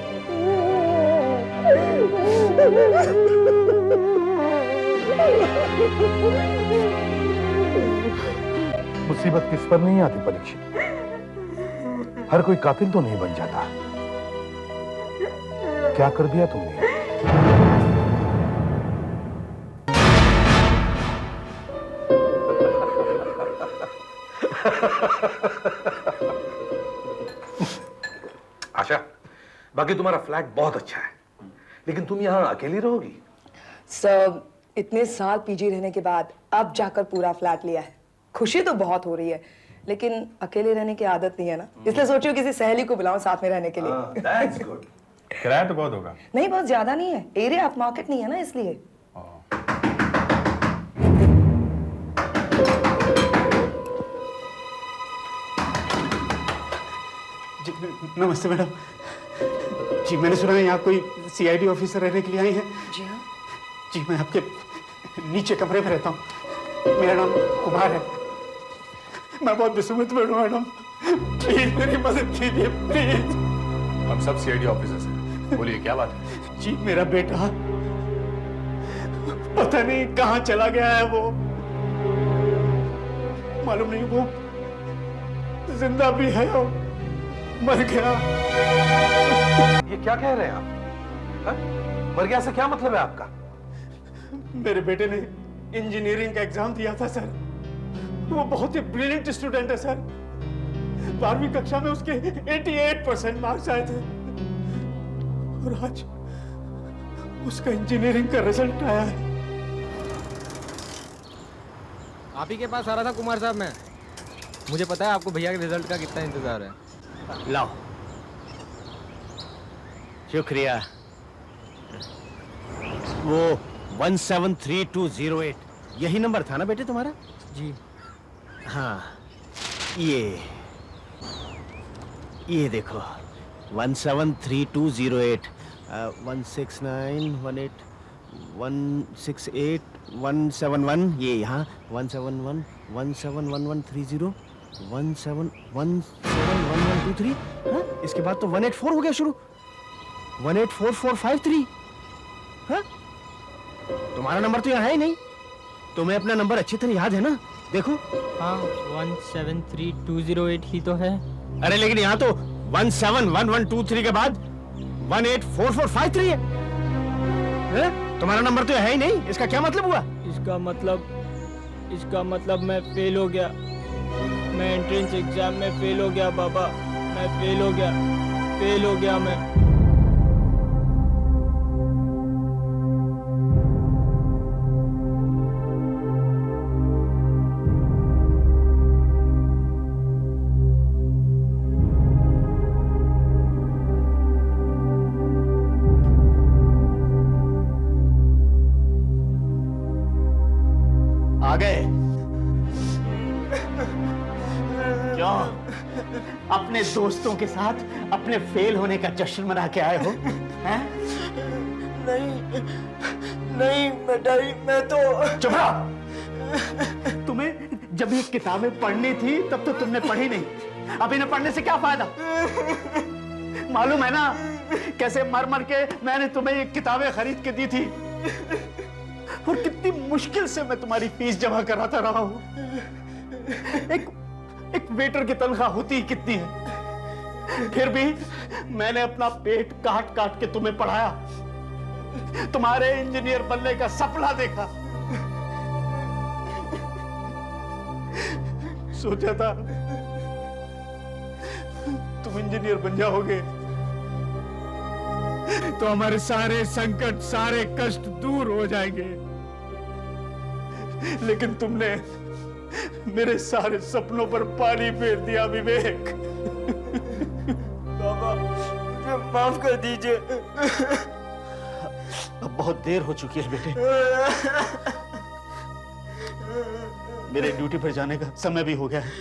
मुसीबत किस पर नहीं आती परीक्षित, हर कोई कातिल तो नहीं बन जाता। क्या कर दिया तुमने? आशा, बाकी तुम्हारा फ्लैट बहुत अच्छा है, लेकिन तुम यहाँ अकेली रहोगी? सर, इतने साल पीजी रहने के बाद अब जाकर पूरा फ्लैट लिया है। खुशी तो बहुत हो रही है, लेकिन अकेले रहने की आदत नहीं है ना, इसलिए सोचियो किसी सहेली को बुलाऊं साथ में रहने के लिए। That's good. किराया तो बहुत होगा। नहीं, बहुत ज्यादा नहीं है, एरिया अप मार्केट नहीं है ना, इसलिए। नमस्ते मैडम जी, मैंने सुना है यहाँ कोई सीआईडी ऑफिसर रहने के लिए आई है। जी हाँ जी, मैं आपके नीचे कमरे में रहता हूँ। मेरा नाम कुमार है। मैं बहुत विस्मित हूँ मैडम, प्लीज मेरी मदद कीजिए प्लीज। हम सब सीआईडी ऑफिसर्स हैं, बोलिए क्या बात है? जी, मेरा बेटा पता नहीं कहाँ चला गया है। वो मालूम नहीं वो जिंदा भी है और मर गया। ये क्या कह रहे हैं आप? हा? मर गया से क्या मतलब है आपका? मेरे बेटे ने इंजीनियरिंग का एग्जाम दिया था सर। वो बहुत ही ब्रिलियंट स्टूडेंट है सर। 12वीं कक्षा में उसके 88% मार्क्स आए थे और आज उसका इंजीनियरिंग का रिजल्ट आया है। आप ही के पास आ रहा था कुमार साहब। मैं मुझे पता है आपको भैया के रिजल्ट का कितना इंतजार है। लाओ, शुक्रिया। वो 173208 यही नंबर था ना बेटे तुम्हारा? जी हाँ, ये देखो 173208 16918 168 171, ये यहाँ 171 171130 171123। हाँ, इसके बाद तो 184 हो गया शुरू, 184453। हाँ, तुम्हारा नंबर तो यहाँ है ही नहीं। तुम्हें अपना नंबर अच्छी तरह याद है ना? देखो। हाँ, 173208 ही तो है। अरे लेकिन यहाँ तो 171123 के बाद 184453 है। तुम्हारा नंबर तो है ही नहीं, इसका क्या मतलब हुआ? इसका मतलब मैं फेल हो गया। मैं एंट्रेंस एग्जाम में फेल हो गया बाबा। मैं फेल हो गया मैं। गए। क्यों अपने दोस्तों के साथ अपने फेल होने का जश्न मना के आए हो? हैं? नहीं नहीं मिठाई, मैं तो चुप रहो। तुम्हें जब ये किताबें पढ़नी थी तब तो तुमने पढ़ी नहीं। अब इन्हें पढ़ने से क्या फायदा? मालूम है ना कैसे मर मर के मैंने तुम्हें ये किताबें खरीद के दी थी, और कितनी मुश्किल से मैं तुम्हारी फीस जमा कराता रहा हूं। एक वेटर की तनख्वाह होती ही कितनी है, फिर भी मैंने अपना पेट काट काट के तुम्हें पढ़ाया, तुम्हारे इंजीनियर बनने का सपना देखा। सोचा था तुम इंजीनियर बन जाओगे तो हमारे सारे संकट, सारे कष्ट दूर हो जाएंगे, लेकिन तुमने मेरे सारे सपनों पर पानी फेर दिया विवेक। बाबा मुझे माफ कर दीजिए। अब बहुत देर हो चुकी है बेटे, मेरे ड्यूटी पर जाने का समय भी हो गया है।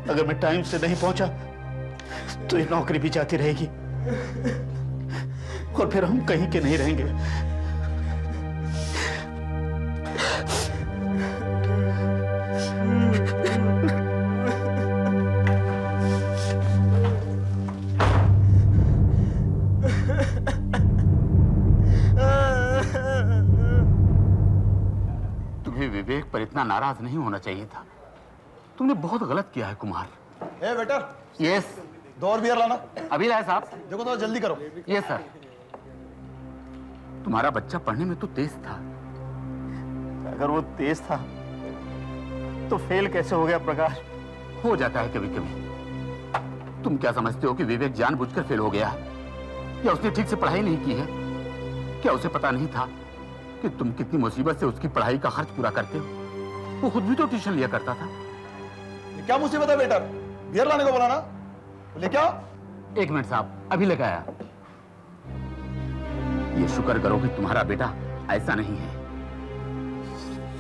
अगर मैं टाइम से नहीं पहुंचा तो ये नौकरी भी जाती रहेगी और फिर हम कहीं के नहीं रहेंगे। तुम्हें विवेक पर इतना नाराज नहीं होना चाहिए था। तुमने बहुत गलत किया है कुमार। ए वेटर, यस। 2 और बियर लाना। अभी लाए साहब। देखो थोड़ा जल्दी करो। Yes sir. तुम्हारा बच्चा पढ़ने में तो तेज था। अगर वो तेज था तो फेल कैसे हो गया प्रकाश? हो जाता है कभी कभी। तुम क्या समझते हो कि विवेक जानबूझकर फेल हो गया है, या उसने ठीक से पढ़ाई नहीं की है? क्या उसे पता नहीं था कि तुम कितनी मुसीबत से उसकी पढ़ाई का खर्च पूरा करते हो? वो खुद भी तो ट्यूशन लिया करता था। ये क्या मुसीबत है बेटर? बियर लाने को बोला ना, ले क्या? 1 मिनट साहब, अभी लगाया। ये शुक्र करो कि तुम्हारा बेटा ऐसा नहीं है,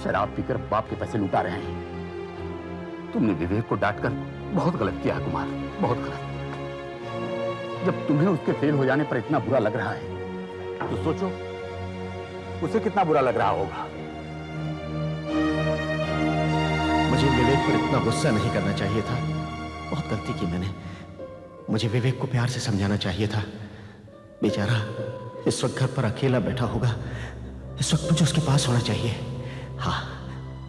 शराब पीकर बाप के पैसे लुटा रहे हैं। तुमने विवेक को डांटकर बहुत गलत किया है कुमार, बहुत गलत। जब तुम्हें उसके फेल हो जाने पर इतना बुरा लग रहा है तो सोचो उसे कितना बुरा लग रहा होगा। मुझे विवेक पर इतना गुस्सा नहीं करना चाहिए था। बहुत गलती की मैंने। मुझे विवेक को प्यार से समझाना चाहिए था। बेचारा इस वक्त घर पर अकेला बैठा होगा, इस वक्त मुझे उसके पास होना चाहिए। हाँ,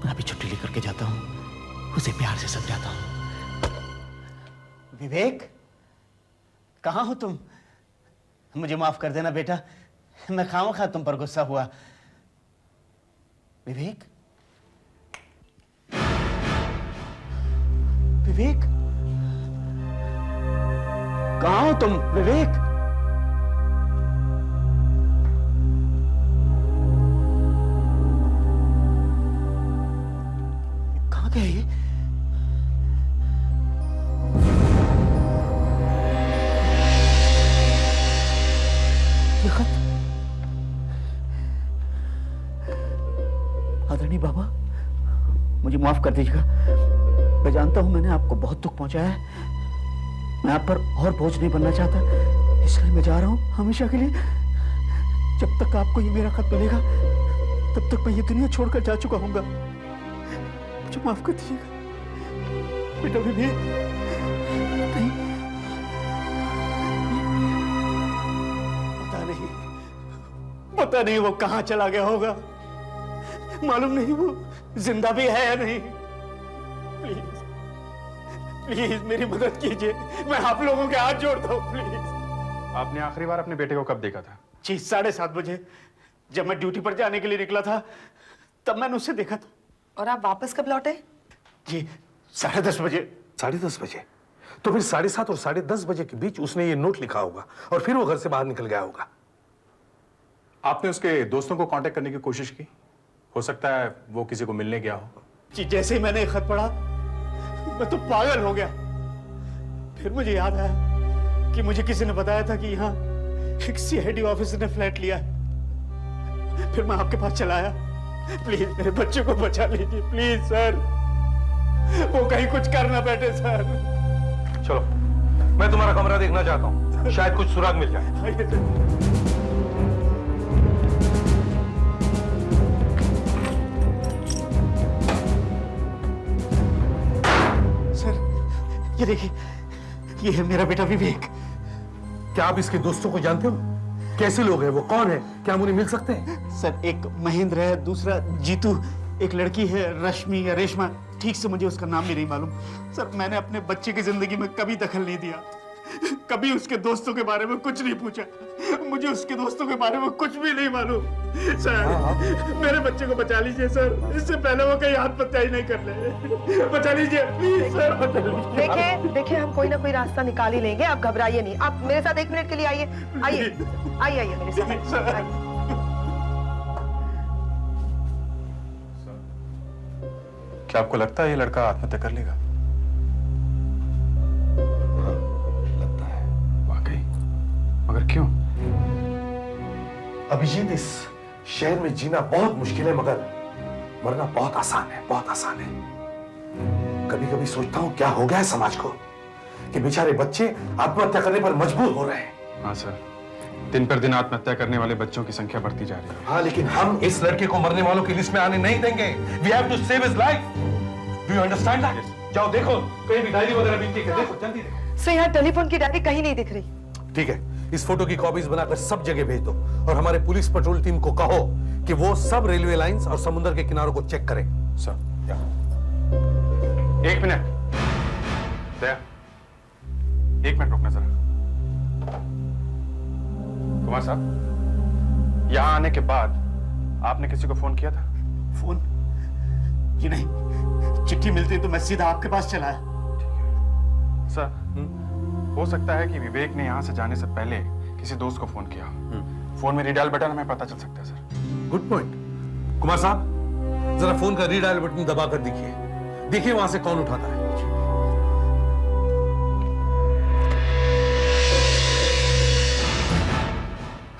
मैं अभी छुट्टी लेकर के जाता हूं, उसे प्यार से समझाता हूं। विवेक, कहां हो तुम? मुझे माफ कर देना बेटा, मैं खामखा तुम पर गुस्सा हुआ। विवेक, विवेक, कहां हो तुम? विवेक, कहां गए ये? ये खत आदरणीय बाबा, मुझे माफ कर दीजिएगा। मैं जानता हूं मैंने आपको बहुत दुख पहुंचाया है। मैं आप पर और बोझ नहीं बनना चाहता, इसलिए मैं जा रहा हूं हमेशा के लिए। जब तक आपको ये मेरा खत मिलेगा तब तक मैं ये दुनिया छोड़कर जा चुका हूंगा। मुझे माफ कर दीजिएगा बेटा। विवेक, नहीं, पता नहीं वो कहां चला गया होगा। मालूम नहीं वो जिंदा भी है या नहीं। प्लीज प्लीज मेरी मदद कीजिए, मैं आप लोगों के हाथ जोड़ता हूं, प्लीज। आपने आखिरी बार अपने बेटे को कब देखा था? जी 7:30 बजे, जब मैं ड्यूटी पर जाने के लिए निकला था तब मैंने उसे देखा था। और आप वापस कब लौटे? जी 10:30 बजे। 10:30 बजे? तो फिर 7:30 और 10:30 बजे के बीच उसने ये नोट लिखा होगा और फिर वो घर से बाहर निकल गया होगा। आपने उसके दोस्तों को कांटेक्ट करने की कोशिश की? हो सकता है वो किसी को मिलने गया हो। जी जैसे ही मैंने खत पढ़ा मैं तो पागल हो गया। फिर मुझे याद आया कि मुझे किसी ने बताया था कि यहाँ एक CID ऑफिसर ने फ्लैट लिया है। फिर मैं आपके पास चला आया प्लीज मेरे बच्चे को बचा लीजिए प्लीज सर, वो कहीं कुछ कर ना बैठे सर। चलो, मैं तुम्हारा कमरा देखना चाहता हूँ, शायद कुछ सुराग मिल जाए। सर ये देखिए, ये है मेरा बेटा विवेक। क्या आप इसके दोस्तों को जानते हो? कैसे लोग हैं वो, कौन है, क्या हम उन्हें मिल सकते हैं? सर एक महेंद्र है, दूसरा जीतू, एक लड़की है रश्मि या रेशमा, ठीक से मुझे उसका नाम भी नहीं मालूम। सर मैंने अपने बच्चे की जिंदगी में कभी दखल नहीं दिया, कभी उसके दोस्तों के बारे में कुछ नहीं पूछा, मुझे उसके दोस्तों के बारे में कुछ भी नहीं मालूम। सर मेरे बच्चे को बचा लीजिए सर, इससे पहले वो कहीं आत्महत्या ही नहीं कर ले, बचा लीजिए प्लीज सर, बचा लीजिए। देखिए देखिए, हम कोई ना कोई रास्ता निकाल ही लेंगे, आप घबराइए नहीं। आप मेरे साथ 1 मिनट के लिए आइए, आइए आइए आइए मेरे साथ आइए। क्या आपको लगता है ये लड़का आत्महत्या कर लेगा? लगता है। वाकई? मगर क्यों? अभिजीत, इस शहर में जीना बहुत मुश्किल है, मगर मरना बहुत आसान है, बहुत आसान है। कभी कभी सोचता हूँ क्या हो गया है समाज को कि बेचारे बच्चे आत्महत्या करने पर मजबूर हो रहे हैं। हाँ सर, दिन पर दिन आत्महत्या करने वाले बच्चों की संख्या बढ़ती जा रही है। हाँ, लेकिन हम इस लड़के को मरने वालों की लिस्ट में आने नहीं देंगे। We have to save his life. Do you understand that? जाओ देखो, कहीं भी डायरी वगैरह मिलती है, देखो जल्दी देखो। सर यहाँ टेलीफोन की डायरी कहीं नहीं दिख रही। ठीक है, इस फोटो की कॉपीज बनाकर सब जगह भेज दो और हमारे पुलिस पेट्रोल टीम को कहो कि वो सब रेलवे लाइंस और समुद्र के किनारों को चेक करें। सर, 1 मिनट दया, 1 मिनट रुकना जरा। कुमार साहब, यहाँ आने के बाद आपने किसी को फोन किया था? फोन? जी नहीं, चिट्ठी मिलती तो मैं सीधा आपके पास चला आया। सर, हो सकता है कि विवेक ने यहाँ से जाने से पहले किसी दोस्त को फोन किया। फोन में रीडायल बटन हमें पता चल सकता है सर। Good point. कुमार साहब, जरा फोन का रीडायल बटन दबाकर देखिए, देखिए वहां से कौन उठाता है।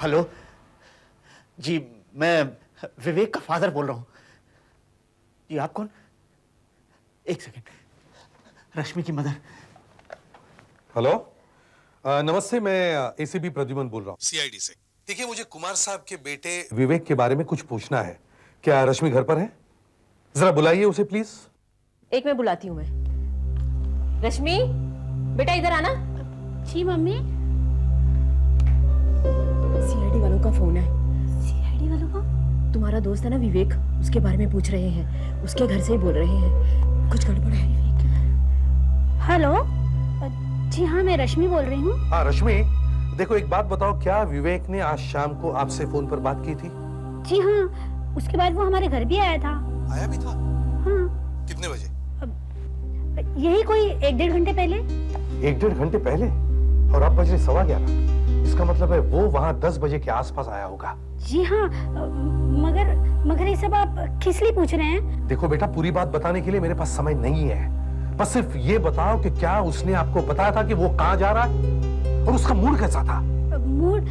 हेलो जी, मैं विवेक का फादर बोल रहा हूं। जी आप कौन? 1 सेकेंड, रश्मि की मदर। हेलो, नमस्ते, मैं एसीपी प्रद्युमन बोल रहा हूँ, सीआईडी से। देखिए, मुझे कुमार साहब के बेटे विवेक के बारे में कुछ पूछना है। क्या रश्मि घर पर है? जरा बुलाइए उसे प्लीज। एक मैं बुलाती हूँ मैं। रश्मि, बेटा इधर आना। जी मम्मी। सीआईडी वालों का फोन है। सीआईडी वालों का? तुम्हारा दोस्त है ना विवेक, उसके बारे में पूछ रहे हैं, उसके घर से ही बोल रहे हैं, कुछ गड़बड़ है। हेलो, जी हाँ मैं रश्मि बोल रही हूँ। हाँ रश्मि, देखो एक बात बताओ, क्या विवेक ने आज शाम को आपसे फोन पर बात की थी? जी हाँ, उसके बाद वो हमारे घर भी आया था। आया भी था? हाँ। कितने बजे? यही कोई 1-1.5 घंटे पहले। 1-1.5 घंटे पहले? और अब बज रहे 11:15। इसका मतलब है वो वहाँ 10 बजे के आसपास आया होगा। जी हाँ, मगर ये सब आप किस लिए पूछ रहे हैं? देखो बेटा, पूरी बात बताने के लिए मेरे पास समय नहीं है, बस सिर्फ ये बताओ कि क्या उसने आपको बताया था कि वो कहाँ जा रहा है और उसका मूड कैसा था? मूड?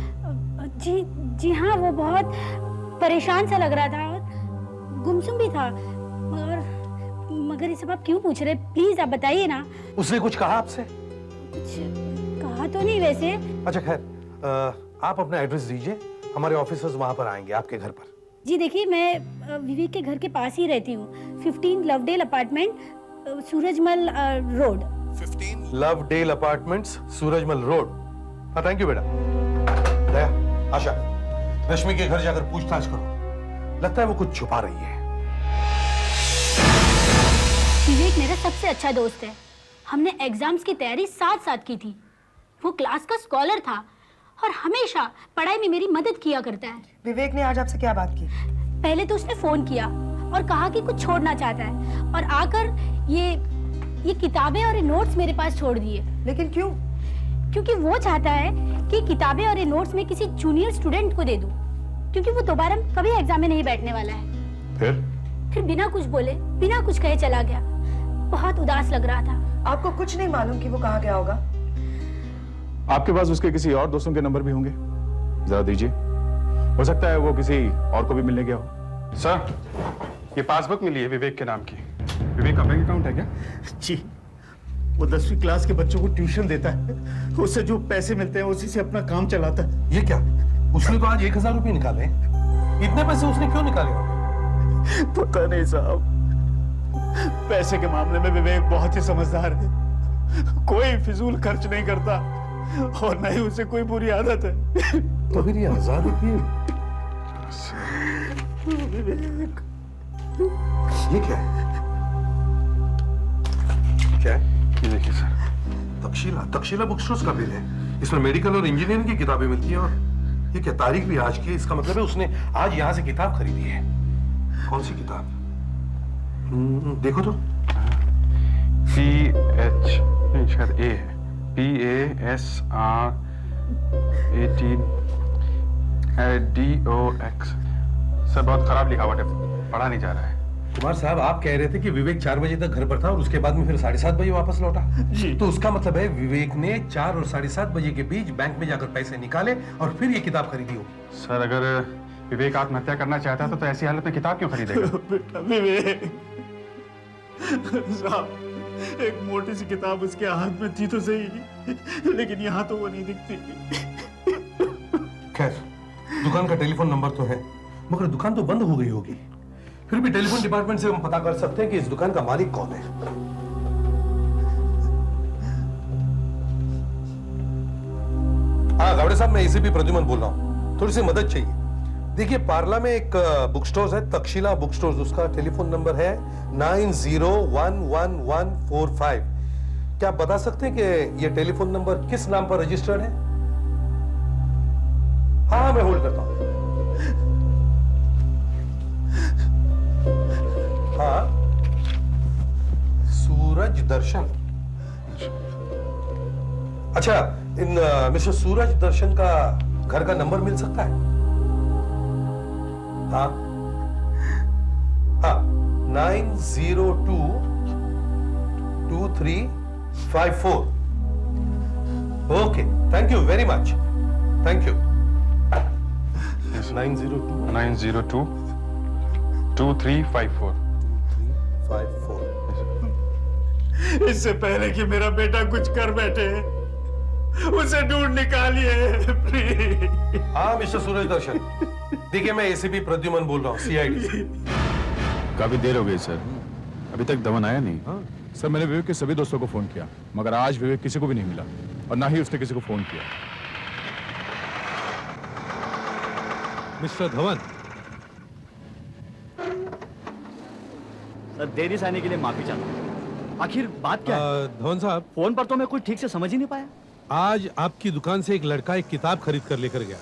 जी हाँ, वो बहुत परेशान सा लग रहा था और गुमसुम भी था। मगर ये सब आप क्यों पूछ रहे? प्लीज आप बताइए ना। उसने कुछ कहा आपसे? कुछ कहा तो नहीं वैसे। अच्छा खैर, आप अपना एड्रेस दीजिए, हमारे ऑफिसर्स वहां पर आएंगे आपके घर पर। जी देखिए, मैं विवेक के घर के पास ही रहती हूँ, 15 Lovedale apartment, Surajmal road. 15 Lovedale apartments, Surajmal road. हाँ थैंक यू बेटा। दया, आशा, रश्मि के घर जाकर पूछताछ करो, लगता है वो कुछ छुपा रही है। विवेक मेरा सबसे अच्छा दोस्त है, हमने एग्जाम्स की तैयारी साथ की थी। वो क्लास का स्कॉलर था और हमेशा पढ़ाई में मेरी मदद किया करता है। विवेक ने आज आपसे क्या बात की? पहले तो उसने फोन किया और कहा कि कुछ छोड़ना चाहता है और आकर ये किताबें और ये नोट्स मेरे पास छोड़ दिए। लेकिन क्यों? क्योंकि वो चाहता है कि किताबें और ये नोट्स में किसी जूनियर स्टूडेंट को दे दूं, क्योंकि वो दोबारा कभी एग्जाम में नहीं बैठने वाला है। फिर बिना कुछ बोले, बिना कुछ कहे चला गया। बहुत उदास लग रहा था। आपको कुछ नहीं मालूम कि वो कहाँ गया होगा? आपके पास उसके किसी और दोस्तों के नंबर भी होंगे, जरा दीजिए। हो सकता है वो किसी और को भी मिलने गया हो। सर, ये पासबुक मिली है विवेक के नाम की। विवेक का बैंक अकाउंट है क्या? जी, वो 10वीं क्लास के बच्चों को ट्यूशन देता है, उससे जो पैसे मिलते हैं उसी से अपना काम चलाता है। ये क्या? उसने तो आज 1000 रुपये निकाले। इतने पैसे उसने क्यों निकाले? पता नहीं साहब, पैसे के मामले में विवेक बहुत ही समझदार है, कोई फिजूल खर्च नहीं करता और न ही उसे कोई बुरी आदत है। तो फिर ये 1000 रुपये विवेक, ये क्या है? क्या है? ये देखिए सर, तक्षशिला बुक स्टोर्स का बिल है। इसमें मेडिकल और इंजीनियरिंग की किताबें मिलती हैं और ये क्या, तारीख भी आज की है। इसका मतलब है उसने आज यहाँ से किताब खरीदी है। कौन सी किताब? देखो तो। PH नहीं, शायद A है। PASR 18 DOX। सर बहुत खराब लिखा हुआ है, पढ़ा नहीं जा रहा है। कुमार साहब, आप कह रहे थे कि विवेक 4 बजे तक घर पर था और उसके बाद में फिर 7:30 बजे वापस लौटा। जी। तो उसका मतलब है विवेक ने 4 और 7:30 बजे के बीच बैंक में जाकर पैसे निकाले और फिर ये किताब खरीदी हो। सर, अगर विवेक आत्महत्या करना चाहता था तो ऐसी हालत में किताब क्यों खरीदेगा? बेटा विवेक साहब, एक मोटी सी किताब उसके हाथ में थी तो सही, लेकिन यहाँ तो वो नहीं दिखती। खैर, दुकान का टेलीफोन नंबर तो है, मगर दुकान तो बंद हो गई होगी। फिर भी टेलीफोन डिपार्टमेंट से हम पता कर सकते हैं कि इस दुकान का मालिक कौन है। हाँ गावड़े साहब, मैं एसीपी प्रद्युमन बोल रहा हूँ, थोड़ी सी मदद चाहिए। देखिए, पार्ला में एक बुक स्टोर है, तक्षशिला बुक स्टोर, उसका टेलीफोन नंबर है 90111145। क्या आप बता सकते हैं कि यह टेलीफोन नंबर किस नाम पर रजिस्टर्ड है? हाँ, मैं होल्ड करता हूं। हाँ, सूरज दर्शन। अच्छा, इन मिस्टर सूरज दर्शन का घर का नंबर मिल सकता है? हाँ हाँ, 9022354। Okay, thank you very much, thank you. 9022354। इससे पहले कि मेरा बेटा कुछ कर बैठे, उसे ढूंढ निकालिए प्लीज। हाँ मिस्टर सूरज दर्शन, देखिए मैं एसीपी प्रद्युमन बोल रहा हूँ, CID। काफी देर हो गई सर, अभी तक धवन आया नहीं। सर, मैंने विवेक के सभी दोस्तों को फोन किया, मगर आज विवेक किसी को भी नहीं मिला और ना ही उसने किसी को फोन किया। मिस्टर धवन, सर देरी से आने के लिए माफी चाहता हूँ। आखिर बात क्या है? धवन साहब, फोन पर तो मैं कुछ ठीक से समझ ही नहीं पाया। आज आपकी दुकान से एक लड़का एक किताब खरीद कर लेकर गया।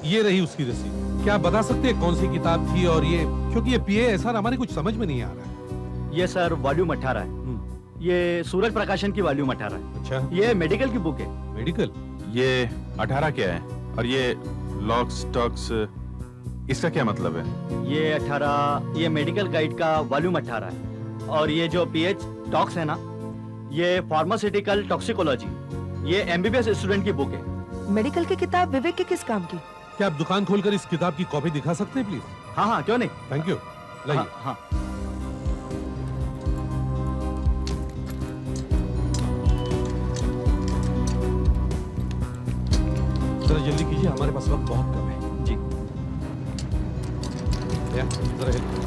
ये रही उसकी रसीद। क्या आप बता सकते हैं कौन सी किताब थी? और ये, क्योंकि ये PASR हमारे कुछ समझ में नहीं आ रहा है। ये सर वॉल्यूम 18 है। ये सूरज प्रकाशन की वॉल्यूम 18 है। अच्छा, ये मेडिकल की बुक है। मेडिकल? ये 18 क्या है? और ये लॉक स्टॉक्स, इसका क्या मतलब है? ये 18, ये मेडिकल गाइड का वॉल्यूम 18 है। और ये जो PH टॉक्स है ना, ये फार्मास्यूटिकल टॉक्सिकोलॉजी, ये MBBS स्टूडेंट की बुक है। मेडिकल की किताब विवेक के किस काम की? क्या आप दुकान खोलकर इस किताब की कॉपी दिखा सकते हैं प्लीज? हाँ हाँ, क्यों नहीं। थैंक यू, लाइए। हाँ। जरा जल्दी कीजिए, हमारे पास वक्त बहुत कम है। जी। जरा हेल्प।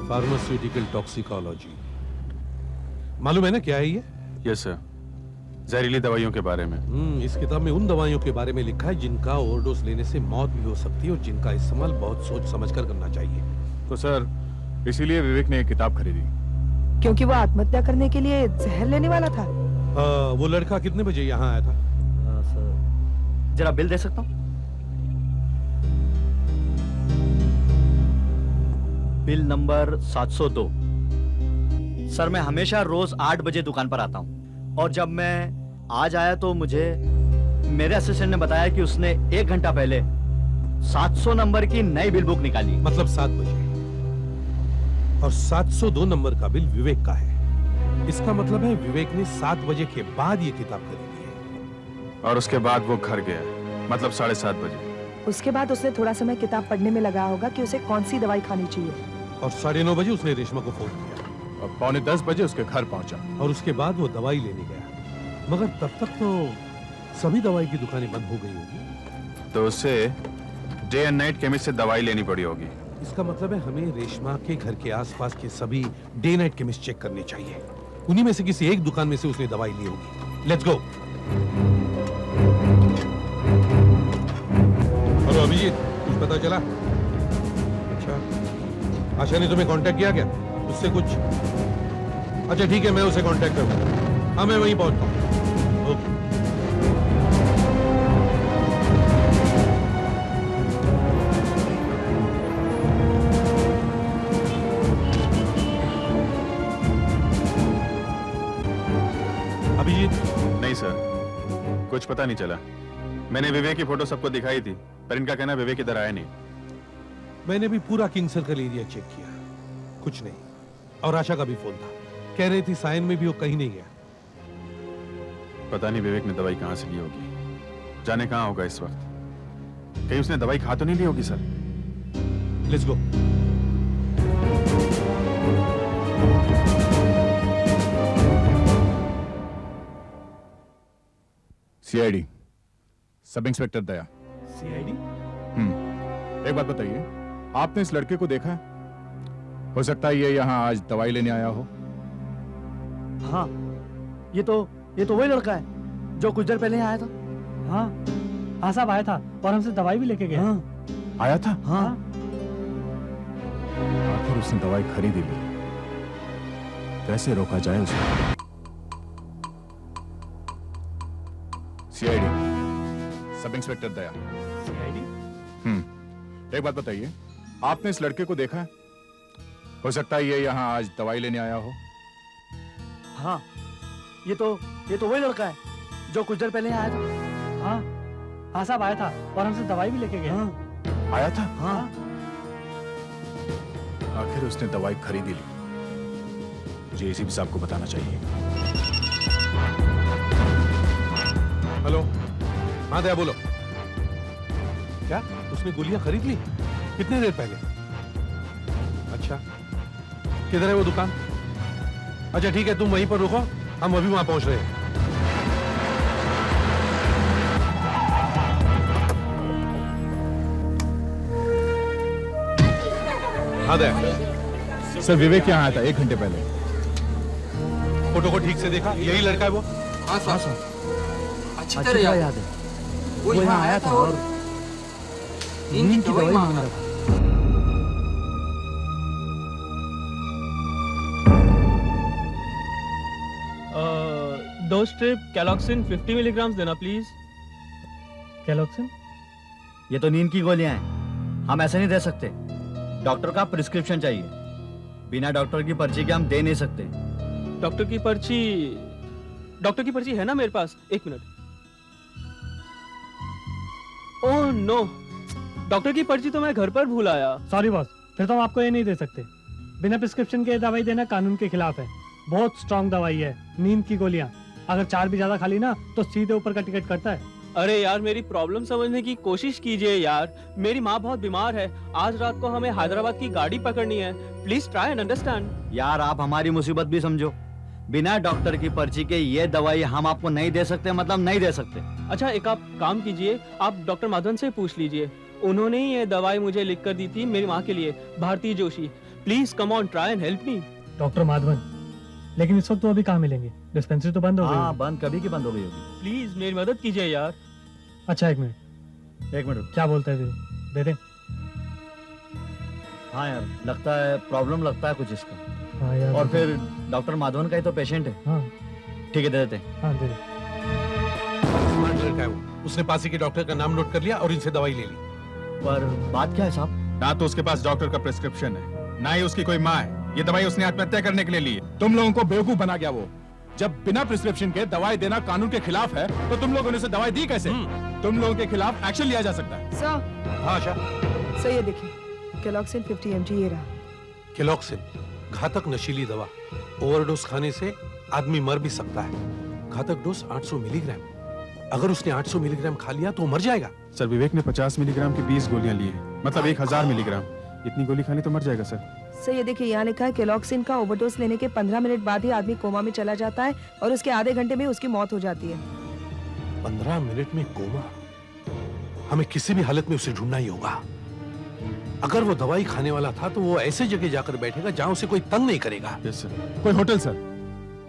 फार्मास्यूटिकल टॉक्सिकोलॉजी, मालूम है ना क्या है ये? यस सर, जहरीली दवाइयों के बारे में। इस किताब में उन दवाइयों के बारे में लिखा है जिनका ओवरडोज लेने से मौत भी हो सकती है और जिनका इस्तेमाल बहुत सोच समझकर करना चाहिए। तो सर, इसीलिए विवेक ने एक किताब खरीदी। क्योंकि वो आत्महत्या करने के लिए जहर लेने वाला था। वो लड़का कितने बजे यहाँ आया था? जरा बिल दे सकता हूँ? Bill number 702। सर मैं हमेशा रोज 8 बजे दुकान पर आता हूँ और जब मैं आज आया तो मुझे मेरे असिस्टेंट ने बताया कि उसने 1 घंटा पहले 700 नंबर की नई बिल बुक निकाली। मतलब 7 बजे, और 702 नंबर का बिल विवेक का है। इसका मतलब है विवेक ने 7 बजे के बाद ये किताब खरीदी है। और उसके बाद वो घर गया, मतलब 7:30 बजे। उसके बाद उसने थोड़ा समय किताब पढ़ने में लगाया होगा कि उसे कौन सी दवाई खानी चाहिए। और 9:30 बजे उसने रेशमा को फोन किया और 9:45 बजे उसके घर पहुंचा। और उसके बाद वो दवाई लेने गया, मगर तब तक तो सभी दवाई की दुकानें बंद हो गई होगी। तो उसे डे एंड नाइट केमिस्ट से दवाई लेनी पड़ी होगी। इसका मतलब है हमें रेशमा के घर के आसपास के सभी डे नाइट केमिस्ट चेक करने चाहिए। उन्हीं में से किसी एक दुकान में से उसने दवाई ली होगी। Let's go. हेलो अभिजीत, कुछ पता चला? अच्छा, आशा ने तुम्हें कांटेक्ट किया क्या? उससे कुछ? अच्छा ठीक है, मैं उसे कांटेक्ट करूंगा। हाँ मैं वहीं पहुंचता हूँ। ओके। अभिजीत? नहीं सर, कुछ पता नहीं चला। मैंने विवेक की फोटो सबको दिखाई थी, पर इनका कहना विवेक इधर आया नहीं। मैंने भी पूरा किंग सर्कल एरिया चेक किया, कुछ नहीं। और आशा का भी फोन था, कह रही थी सायन में भी वो कहीं नहीं गया। पता नहीं विवेक ने दवाई कहां से ली होगी, जाने कहां होगा इस वक्त। कहीं उसने दवाई खा तो नहीं ली होगी sir? Let's go. CID, sub inspector Daya. CID? एक बात बताइए, आपने इस लड़के को देखा है? हो सकता है ये यहाँ आज दवाई लेने आया हो। हाँ, ये तो वही लड़का है जो कुछ देर पहले आया था। हाँ साहब आया था और हमसे दवाई भी लेके गया। आया था? हाँ। आखिर उसने दवाई खरीदी ली, कैसे रोका जाए उसे? सीआईडी, सब इंस्पेक्टर दया। सीआईडी? एक बात बताइए, आपने इस लड़के को देखा है? हो सकता है ये यहाँ आज दवाई लेने आया हो। हाँ, ये तो वही लड़का है जो कुछ देर पहले आया था। हाँ साहब आया था और हमसे दवाई भी लेके गया। आया था? हाँ। आखिर उसने दवाई खरीदी ली, मुझे एसीपी साहब को बताना चाहिए। हेलो, हाँ दया बोलो। क्या उसने गोलियां खरीद ली? कितनी देर पहले? अच्छा, किधर है वो दुकान? अच्छा ठीक है, तुम वहीं पर रुको, हम अभी वहां पहुंच रहे हैं। हाँ दया। सर विवेक यहाँ आया था 1 घंटे पहले। फोटो को ठीक से देखा? यही लड़का है वो? हाँ सर, अच्छी तरह याद है। वो यहाँ आया था और नींद की दवाई मांग रहा था। दो स्ट्रिप कैलोक्सिन 50 मिलीग्राम देना प्लीज। कैलोक्सिन? ये तो नींद की गोलियां हैं, हम ऐसे नहीं दे सकते। डॉक्टर का प्रिस्क्रिप्शन चाहिए, बिना डॉक्टर की पर्ची के हम दे नहीं सकते। डॉक्टर की पर्ची है ना मेरे पास? 1 मिनट। ओह नो, डॉक्टर की पर्ची तो मैं घर पर भूल आया। सॉरी बॉस, फिर तो हम आपको ये नहीं दे सकते। बिना प्रिस्क्रिप्शन के दवाई देना कानून के खिलाफ है। बहुत स्ट्रांग दवाई है, नींद की गोलियां। अगर 4 भी ज्यादा खा ली ना तो सीधे ऊपर का टिकट करता है। अरे यार मेरी प्रॉब्लम समझने की कोशिश कीजिए यार, मेरी माँ बहुत बीमार है। आज रात को हमें हैदराबाद की गाड़ी पकड़नी है। Please try and understand. यार आप हमारी मुसीबत भी समझो। बिना डॉक्टर की पर्ची के ये दवाई हम आपको नहीं दे सकते, मतलब नहीं दे सकते। अच्छा एक आप काम कीजिए, आप डॉक्टर माधवन से पूछ लीजिए, उन्होंने ही ये दवाई मुझे लिख कर दी थी मेरी माँ के लिए, Bharati Joshi. Please come on, try and help me. Doctor Madhavan, लेकिन इस वक्त तो अभी कहाँ मिलेंगे? डिस्पेंसरी तो बंद हो गई। हाँ बंद, कभी की बंद हो गई होगी। प्लीज मेरी मदद कीजिए यार। अच्छा 1 मिनट, क्या बोलते हैं? दे दे। हाँ यार, लगता है प्रॉब्लम लगता है कुछ इसका। हाँ यार, और फिर डॉक्टर माधवन का ही तो पेशेंट है। हाँ ठीक है, दे देते। हाँ दे दे। का है वो। उसने पासी के डॉक्टर का नाम नोट कर लिया और इनसे दवाई ले ली। पर बात क्या है साहब? ना तो उसके पास डॉक्टर का प्रिस्क्रिप्शन है, ना ही उसकी कोई माँ है। ये दवाई उसने आत्महत्या करने के लिए ली है। तुम लोगों को बेवकूफ बना गया वो। जब बिना प्रिस्क्रिप्शन के दवाई देना कानून के खिलाफ है, तो तुम लोगों ने उसे दवाई दी कैसे? तुम लोगों के खिलाफ एक्शन लिया जा सकता है। सर। हाँ आशा। सर ये देखिए, केलॉक्सिन 50 mg ये रहा। केलॉक्सिन घातक नशीली दवा, ओवरडोज खाने से आदमी मर भी सकता है। घातक डोज 800 मिलीग्राम। अगर उसने 800 मिलीग्राम खा लिया तो मर जाएगा। सर विवेक ने 50 मिलीग्राम की 20 गोलियां ली है, मतलब 1000 मिलीग्राम। इतनी गोली खाने तो मर जाएगा सर। सर ये देखिए, यहाँ लिखा है केलॉक्सिन का ओवरडोज लेने के 15 मिनट बाद ही आदमी कोमा में चला जाता है और उसके आधे घंटे में उसकी मौत हो जाती है। 15 मिनट में कोमा? हमें किसी भी हालत में उसे ढूंढना ही होगा। अगर वो दवाई खाने वाला था तो वो ऐसे जगह जाकर बैठेगा जहां उसे कोई तंग नहीं करेगा। Yes sir. कोई होटल सर,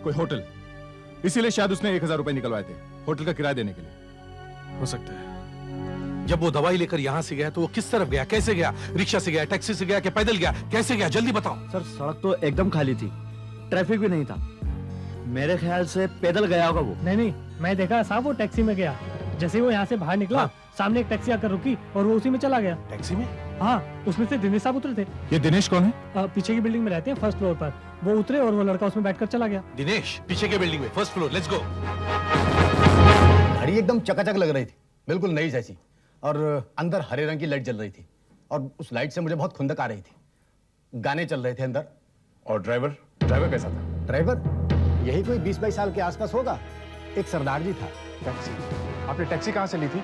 कोई होटल। इसीलिए शायद उसने 1000 रुपए निकलवाए थे होटल का किराया देने के लिए। हो सकता है। जब वो दवाई लेकर यहाँ से गया तो वो किस तरफ गया, कैसे गया? रिक्शा से गया, टैक्सी से गया कि पैदल गया? कैसे गया? जल्दी बताओ। सर सड़क तो एकदम खाली थी, ट्रैफिक भी नहीं था। मेरे ख्याल से पैदल गया होगा वो। नहीं, मैं देखा साहब वो टैक्सी में गया। जैसे ही वो यहाँ से बाहर निकला, सामने एक टैक्सी आकर रुकी और वो उसी में चला गया। टैक्सी में? हाँ, उसमें से दिनेश साहब उतरे थे। ये दिनेश कौन है? पीछे की बिल्डिंग में रहते हैं, फर्स्ट फ्लोर पर। वो उतरे और वो लड़का उसमें बैठकर चला गया। दिनेश पीछे के बिल्डिंग में, फर्स्ट फ्लोर। Let's go. घड़ी एकदम चकाचक लग रही थी, बिल्कुल नई जैसी, और अंदर हरे रंग की लाइट जल रही थी और उस लाइट से मुझे बहुत खुंदक आ रही थी। गाने चल रहे थे अंदर। और ड्राइवर कैसा था? ड्राइवर यही कोई 20-22 साल के आसपास होगा। एक सरदार जी था। टैक्सी? आपने टैक्सी कहाँ से ली थी?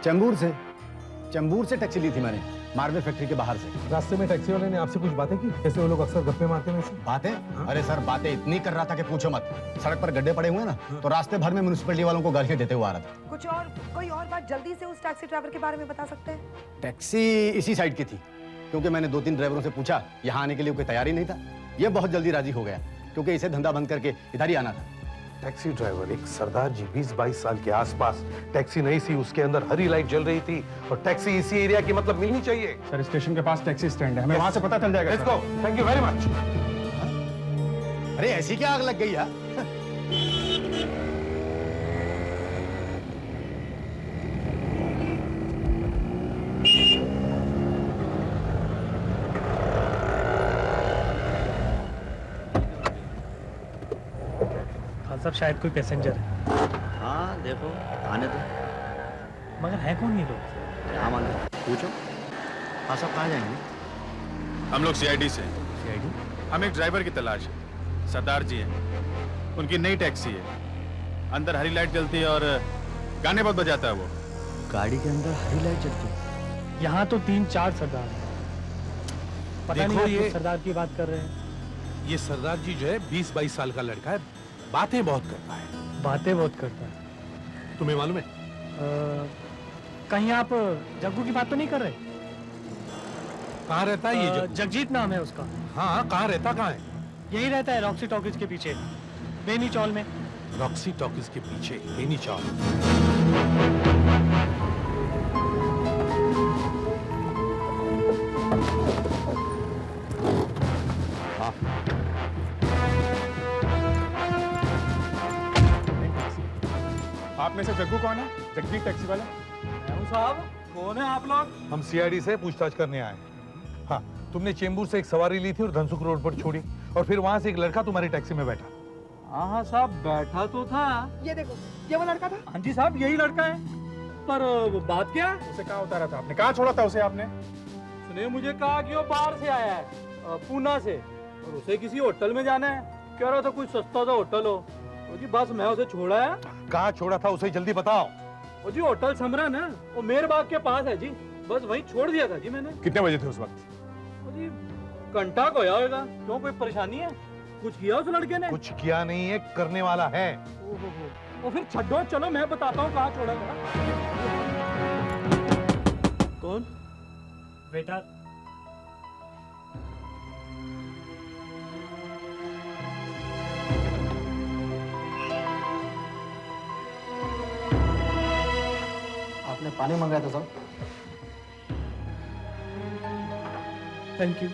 चेंबूर से टैक्सी ली थी मैंने, मार्बल फैक्ट्री के बाहर से। रास्ते में टैक्सी वाले ने आपसे कुछ बातें की? जैसे वो लोग अक्सर गप्पे मारते हैं। बातें? अरे सर बातें इतनी कर रहा था कि पूछो मत। सड़क पर गड्ढे पड़े हुए ना, तो रास्ते भर में म्युनिसिपैलिटी वालों को गालियां देते हुए आ रहा था। कुछ और, कोई और बात जल्दी से उस टैक्सी ड्राइवर के बारे में बता सकते हैं? टैक्सी इसी साइड की थी, क्योंकि मैंने 2-3 ड्राइवरों से पूछा, यहाँ आने के लिए कोई तैयार ही नहीं था। ये बहुत जल्दी राजी हो गया, क्योंकि इसे धंधा बंद करके इधर ही आना था। टैक्सी ड्राइवर एक सरदार जी, 20-22 साल के आसपास। टैक्सी नहीं सी, उसके अंदर हरी लाइट जल रही थी, और टैक्सी इसी एरिया की, मतलब मिलनी चाहिए। सर स्टेशन के पास टैक्सी स्टैंड है, हमें वहां से पता चल जाएगा। Let's go. Thank you very much. अरे ऐसी क्या आग लग गई यार? सब शायद कोई पैसेंजर है। हाँ देखो, आने दो। मगर है कौन ये लोग? क्या मालूम, पूछो। हाँ सब कहाँ जाएंगे? हम लोग सीआईडी से। सीआईडी? हम एक ड्राइवर की तलाश है। सरदार जी हैं, उनकी नई टैक्सी है। अंदर हरी लाइट जलती है और गाने बहुत बजाता है वो। गाड़ी के अंदर हरी लाइट जलती है? यहाँ तो 3-4 सरदार हैं। पता नहीं ये सरदार की बात कर रहे हैं। ये सरदार जी जो है 20-22 साल का लड़का है, बातें बहुत करता है। बातें बहुत करता है? तुम्हें मालूम है? कहीं आप जग्गू की बात तो नहीं कर रहे? कहाँ रहता है ये जग्गू? जगजीत नाम है उसका। हाँ, कहाँ रहता कहाँ है? यही रहता है रॉक्सी टॉकीज के पीछे, बेनी चौल में। रॉक्सी टॉकीज के पीछे बेनी चौल। हाँ। आप में से जग्गू कौन है? जगजीत टैक्सी वाला? साहब कौन है आप लोग? हम सीआईडी से पूछताछ करने आए। हाँ, तुमने चेंबूर से एक सवारी ली थी और धनसुख रोड पर छोड़ी, और फिर वहां से एक लड़का तुम्हारी टैक्सी में बैठा। हाँ साहब, बैठा तो था। ये देखो, ये वो लड़का था। हाँ जी साहब, यही लड़का है। पर बात क्या है? उसे कहाँ उतारा था आपने? कहाँ छोड़ा था उसे आपने? उसने मुझे कहा कि वो बाहर से आया है, पूना से, और उसे किसी होटल में जाना है। कह रहा था कोई सस्ता सा होटल हो। जी बस मैं उसे छोड़ा है। कहाँ छोड़ा था उसे जल्दी बताओ। वो जी होटल समरा ना, वो मेरबाग के पास है जी। बस वहीं छोड़ दिया था जी मैंने। कितने बजे थे उस वक्त? वो जी घंटा को होगा। क्यों, कोई परेशानी है? कुछ किया उस लड़के ने? कुछ किया नहीं है, करने वाला है। वो फिर छड्डो, चलो मैं बताता हूँ कहाँ छोड़ा था। कौन? वेटर। आपने पानी मंगाया था साहब? Thank you.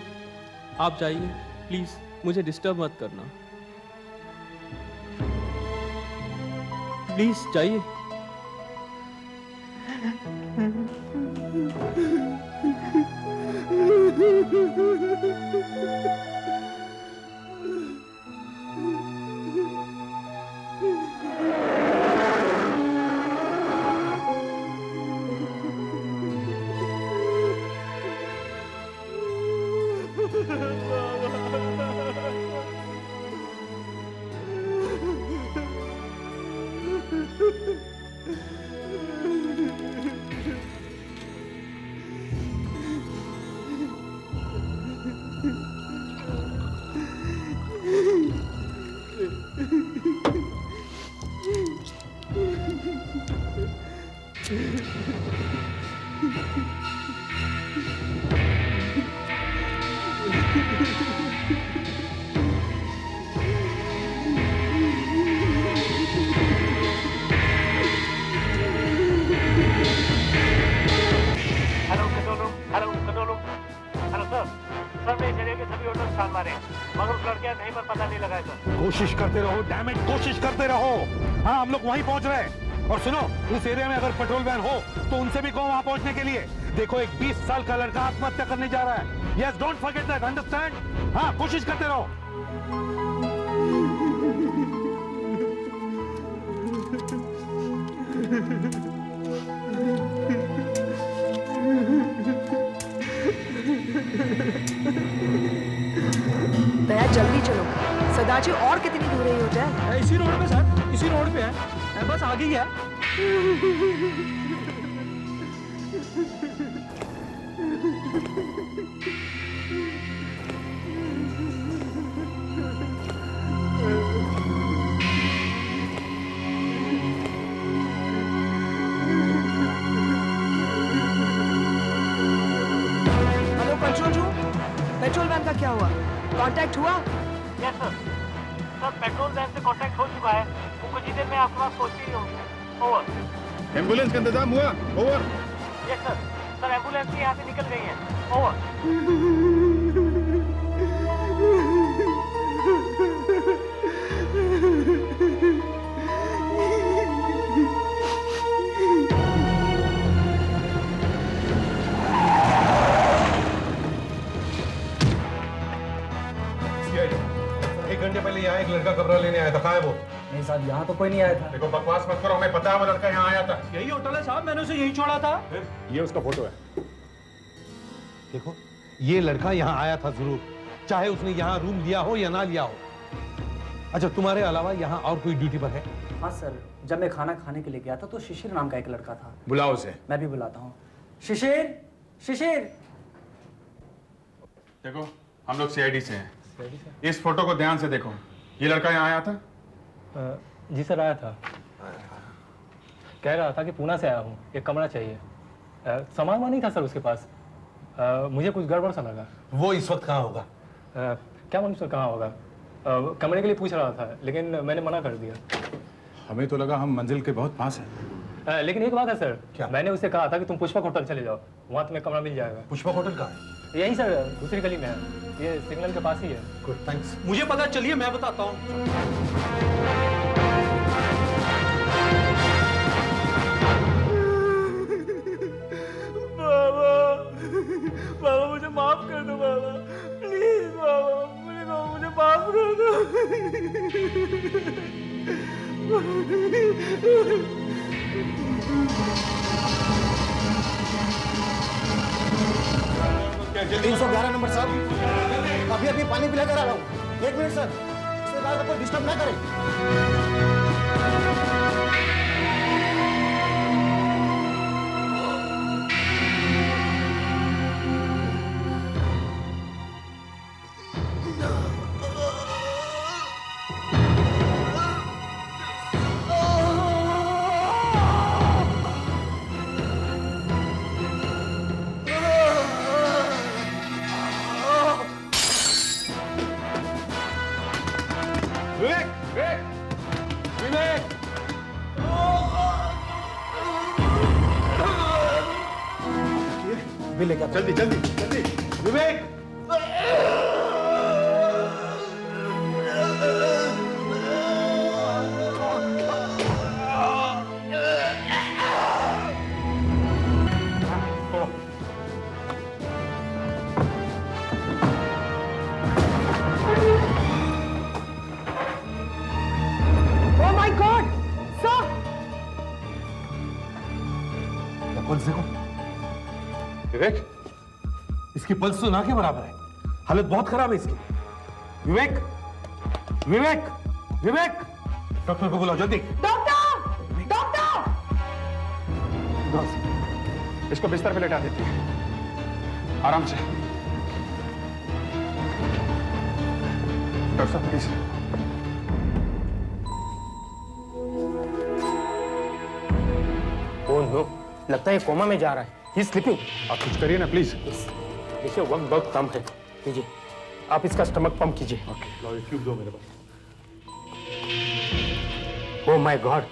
आप जाइए प्लीज, मुझे डिस्टर्ब मत करना। प्लीज जाइए। Hello control room, hello control room, hello sir. Sir मैं इस एरिया के सभी होटल छान मारे मगर उस लड़के का कहीं पर पता नहीं लगा है सर। कोशिश करते रहो, डैम इट, कोशिश करते रहो। हाँ, हम लोग वहीं पहुंच रहे हैं। और सुनो, उस एरिया में अगर पेट्रोल वैन हो तो उनसे भी कहो वहां पहुंचने के लिए। देखो, एक 20 साल का लड़का आत्महत्या करने जा रहा है। Yes, don't forget that, understand? हाँ, कोशिश करते रहो। दया, जल्दी चलो। सदाजी और कितनी दूर है ये होटल? इसी रोड पे सर, इसी रोड पे है, बस आगे ही है। Hello control room, petrol van का क्या हुआ? कांटेक्ट हुआ? Yes sir. Sir petrol van से कांटेक्ट हो चुका है, वो कुछ ही देर में आपके पास पहुंच ही होगी। ओवर। एम्बुलेंस का इंतजाम हुआ? Over. Yes sir. Sir ambulance भी यहाँ से निकल गई है। ओवर। एक घंटे पहले यहाँ एक लड़का कमरा लेने आया था, कहाँ है वो? नहीं साहब, यहाँ तो कोई नहीं आया था। देखो, बकवास मत करो, हमें पता है वो लड़का यहाँ आया था। यही होटल है साहब, मैंने उसे यही छोड़ा था। ये उसका फोटो है। देखो, ये लड़का यहाँ आया था जरूर, चाहे उसने यहाँ रूम लिया हो या ना लिया हो। अच्छा, तुम्हारे अलावा यहाँ और कोई ड्यूटी पर है? हाँ सर, जब मैं खाना खाने के लिए गया था तो शिशिर नाम का एक लड़का था। बुलाओ उसे। मैं भी बुलाता हूँ। शिशिर, शिशिर। देखो, हम लोग सीआईडी से हैं। इस फोटो को ध्यान से देखो। ये लड़का यहाँ आया था? जी सर, आया था। कह रहा था कि पूना से आया हूँ, एक कमरा चाहिए। सामान वामान नहीं था सर उसके पास। मुझे कुछ गड़बड़ सा लगा। वो इस वक्त कहाँ होगा? क्या मालूम सर कहाँ होगा। कमरे के लिए पूछ रहा था, लेकिन मैंने मना कर दिया। हमें तो लगा हम मंजिल के बहुत पास हैं। लेकिन एक बात है सर, क्या? मैंने उसे कहा था कि तुम पुष्पक होटल चले जाओ, वहाँ तुम्हें कमरा मिल जाएगा। पुष्पक होटल कहाँ है? यही सर, दूसरी गली में है, ये सिग्नल के पास ही है। Good, thanks. मुझे पता, चलिए मैं बताता हूँ। बाबा मुझे माफ कर दो बाबा, प्लीज बाबा, मुझे माफ कर दो। क्या 311 नंबर साहब, अभी अभी पानी पिला कर आ रहा हूँ। 1 मिनट सर, इसके बाद आपको डिस्टर्ब ना करें। भी लेकर जल्दी जल्दी जल्दी। विवेक, विवेक, इसकी पल्स तो ना के बराबर है, हालत बहुत खराब है इसकी। विवेक, विवेक, विवेक, डॉक्टर को बुलाओ जल्दी। Doctor, doctor! इसको बिस्तर पे लेटा देती है, आराम से। डॉक्टर साहब प्लीज। ओह नो, लगता है कोमा में जा रहा है। ही स्लीपिंग। आप कुछ करिए ना प्लीज। देखिए वक्त बहुत कम है, कीजिए आप इसका स्टमक पंप कीजिए। ट्यूब दो मेरे पास। ओह माय गॉड,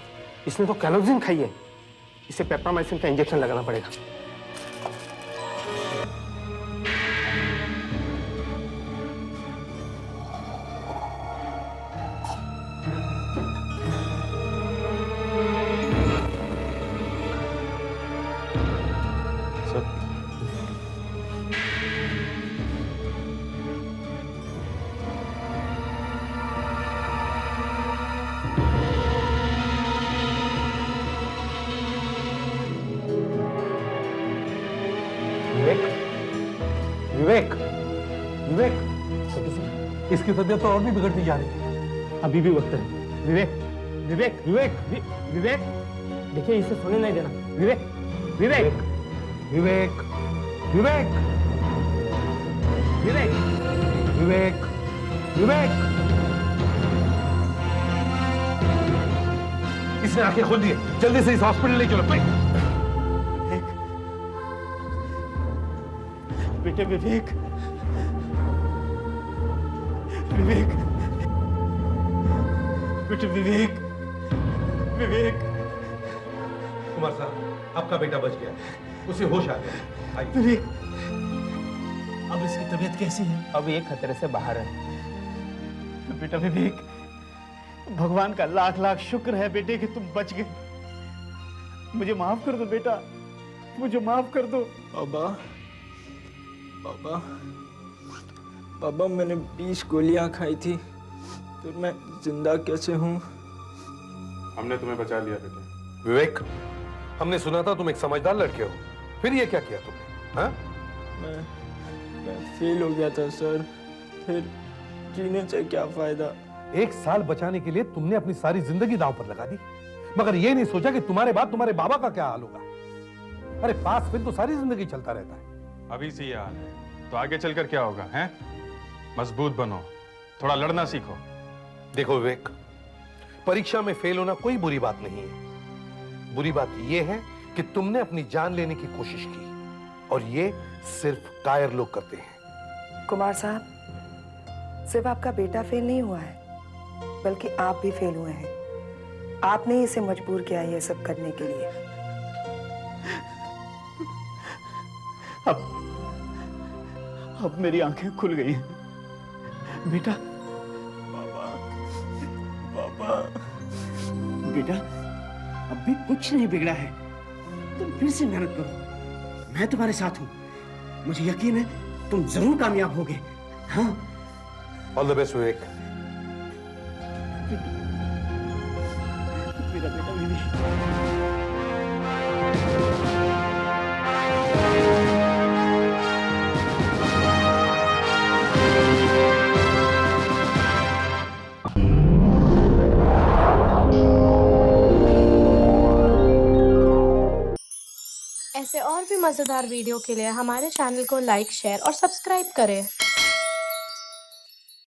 इसने तो कैलोजिन खाई है। इसे पेप्रामाइसिन का इंजेक्शन लगाना पड़ेगा। विवेक, विवेक, इसकी तबीयत तो और भी बिगड़ती जा रही है। अभी भी वक्त है। विवेक, विवेक, विवेक, विवेक, देखिए इसे सोने नहीं देना। विवेक, विवेक, विवेक, विवेक, विवेक, विवेक, विवेक। इसने आंखें खोल दी है, जल्दी से इस हॉस्पिटल ले चलो। बेटे विवेक, विवेक, बेटे विवेक, विवेक। कुमार साहब, आपका बेटा बच गया, उसे होश आ गया। आइए। विवेक, अब इसकी तबीयत कैसी है? अब ये खतरे से बाहर है। बेटा विवेक, भगवान का लाख लाख शुक्र है बेटे कि तुम बच गए। मुझे माफ कर दो बेटा, मुझे माफ कर दो। बाबा, बाबा, बाबा, मैंने 20 गोलियां खाई थी, फिर मैं जिंदा कैसे हूँ? हमने तुम्हें बचा लिया बेटे। विवेक, हमने सुना था तुम एक समझदार लड़के हो, फिर ये क्या किया तुमने? हाँ? मैं फेल हो गया था सर, फिर जीने से क्या फायदा? 1 साल बचाने के लिए तुमने अपनी सारी जिंदगी दांव पर लगा दी, मगर ये नहीं सोचा कि तुम्हारे बाद तुम्हारे बाबा का क्या हाल होगा। अरे पास फिर तो सारी जिंदगी चलता रहता है। अभी से ये हाल है तो आगे चलकर क्या होगा? हैं? मजबूत बनो, थोड़ा लड़ना सीखो। देखो विवेक, परीक्षा में फेल होना कोई बुरी बात नहीं है। बुरी बात यह है कि तुमने अपनी जान लेने की कोशिश की, और ये सिर्फ कायर लोग करते हैं। कुमार साहब, सिर्फ आपका बेटा फेल नहीं हुआ है, बल्कि आप भी फेल हुए हैं। आपने इसे मजबूर किया ये सब करने के लिए। अब मेरी आंखें खुल गई हैं। बेटा, पापा, पापा, बेटा, अब भी कुछ नहीं बिगड़ा है। तुम फिर से मेहनत करो, मैं तुम्हारे साथ हूं। मुझे यकीन है तुम जरूर कामयाब होगे। हाँ? ऑल द बेस्ट विवेक। मेरा बेटा विवेक। ऐसे और भी मज़ेदार वीडियो के लिए हमारे चैनल को लाइक, शेयर और सब्सक्राइब करें।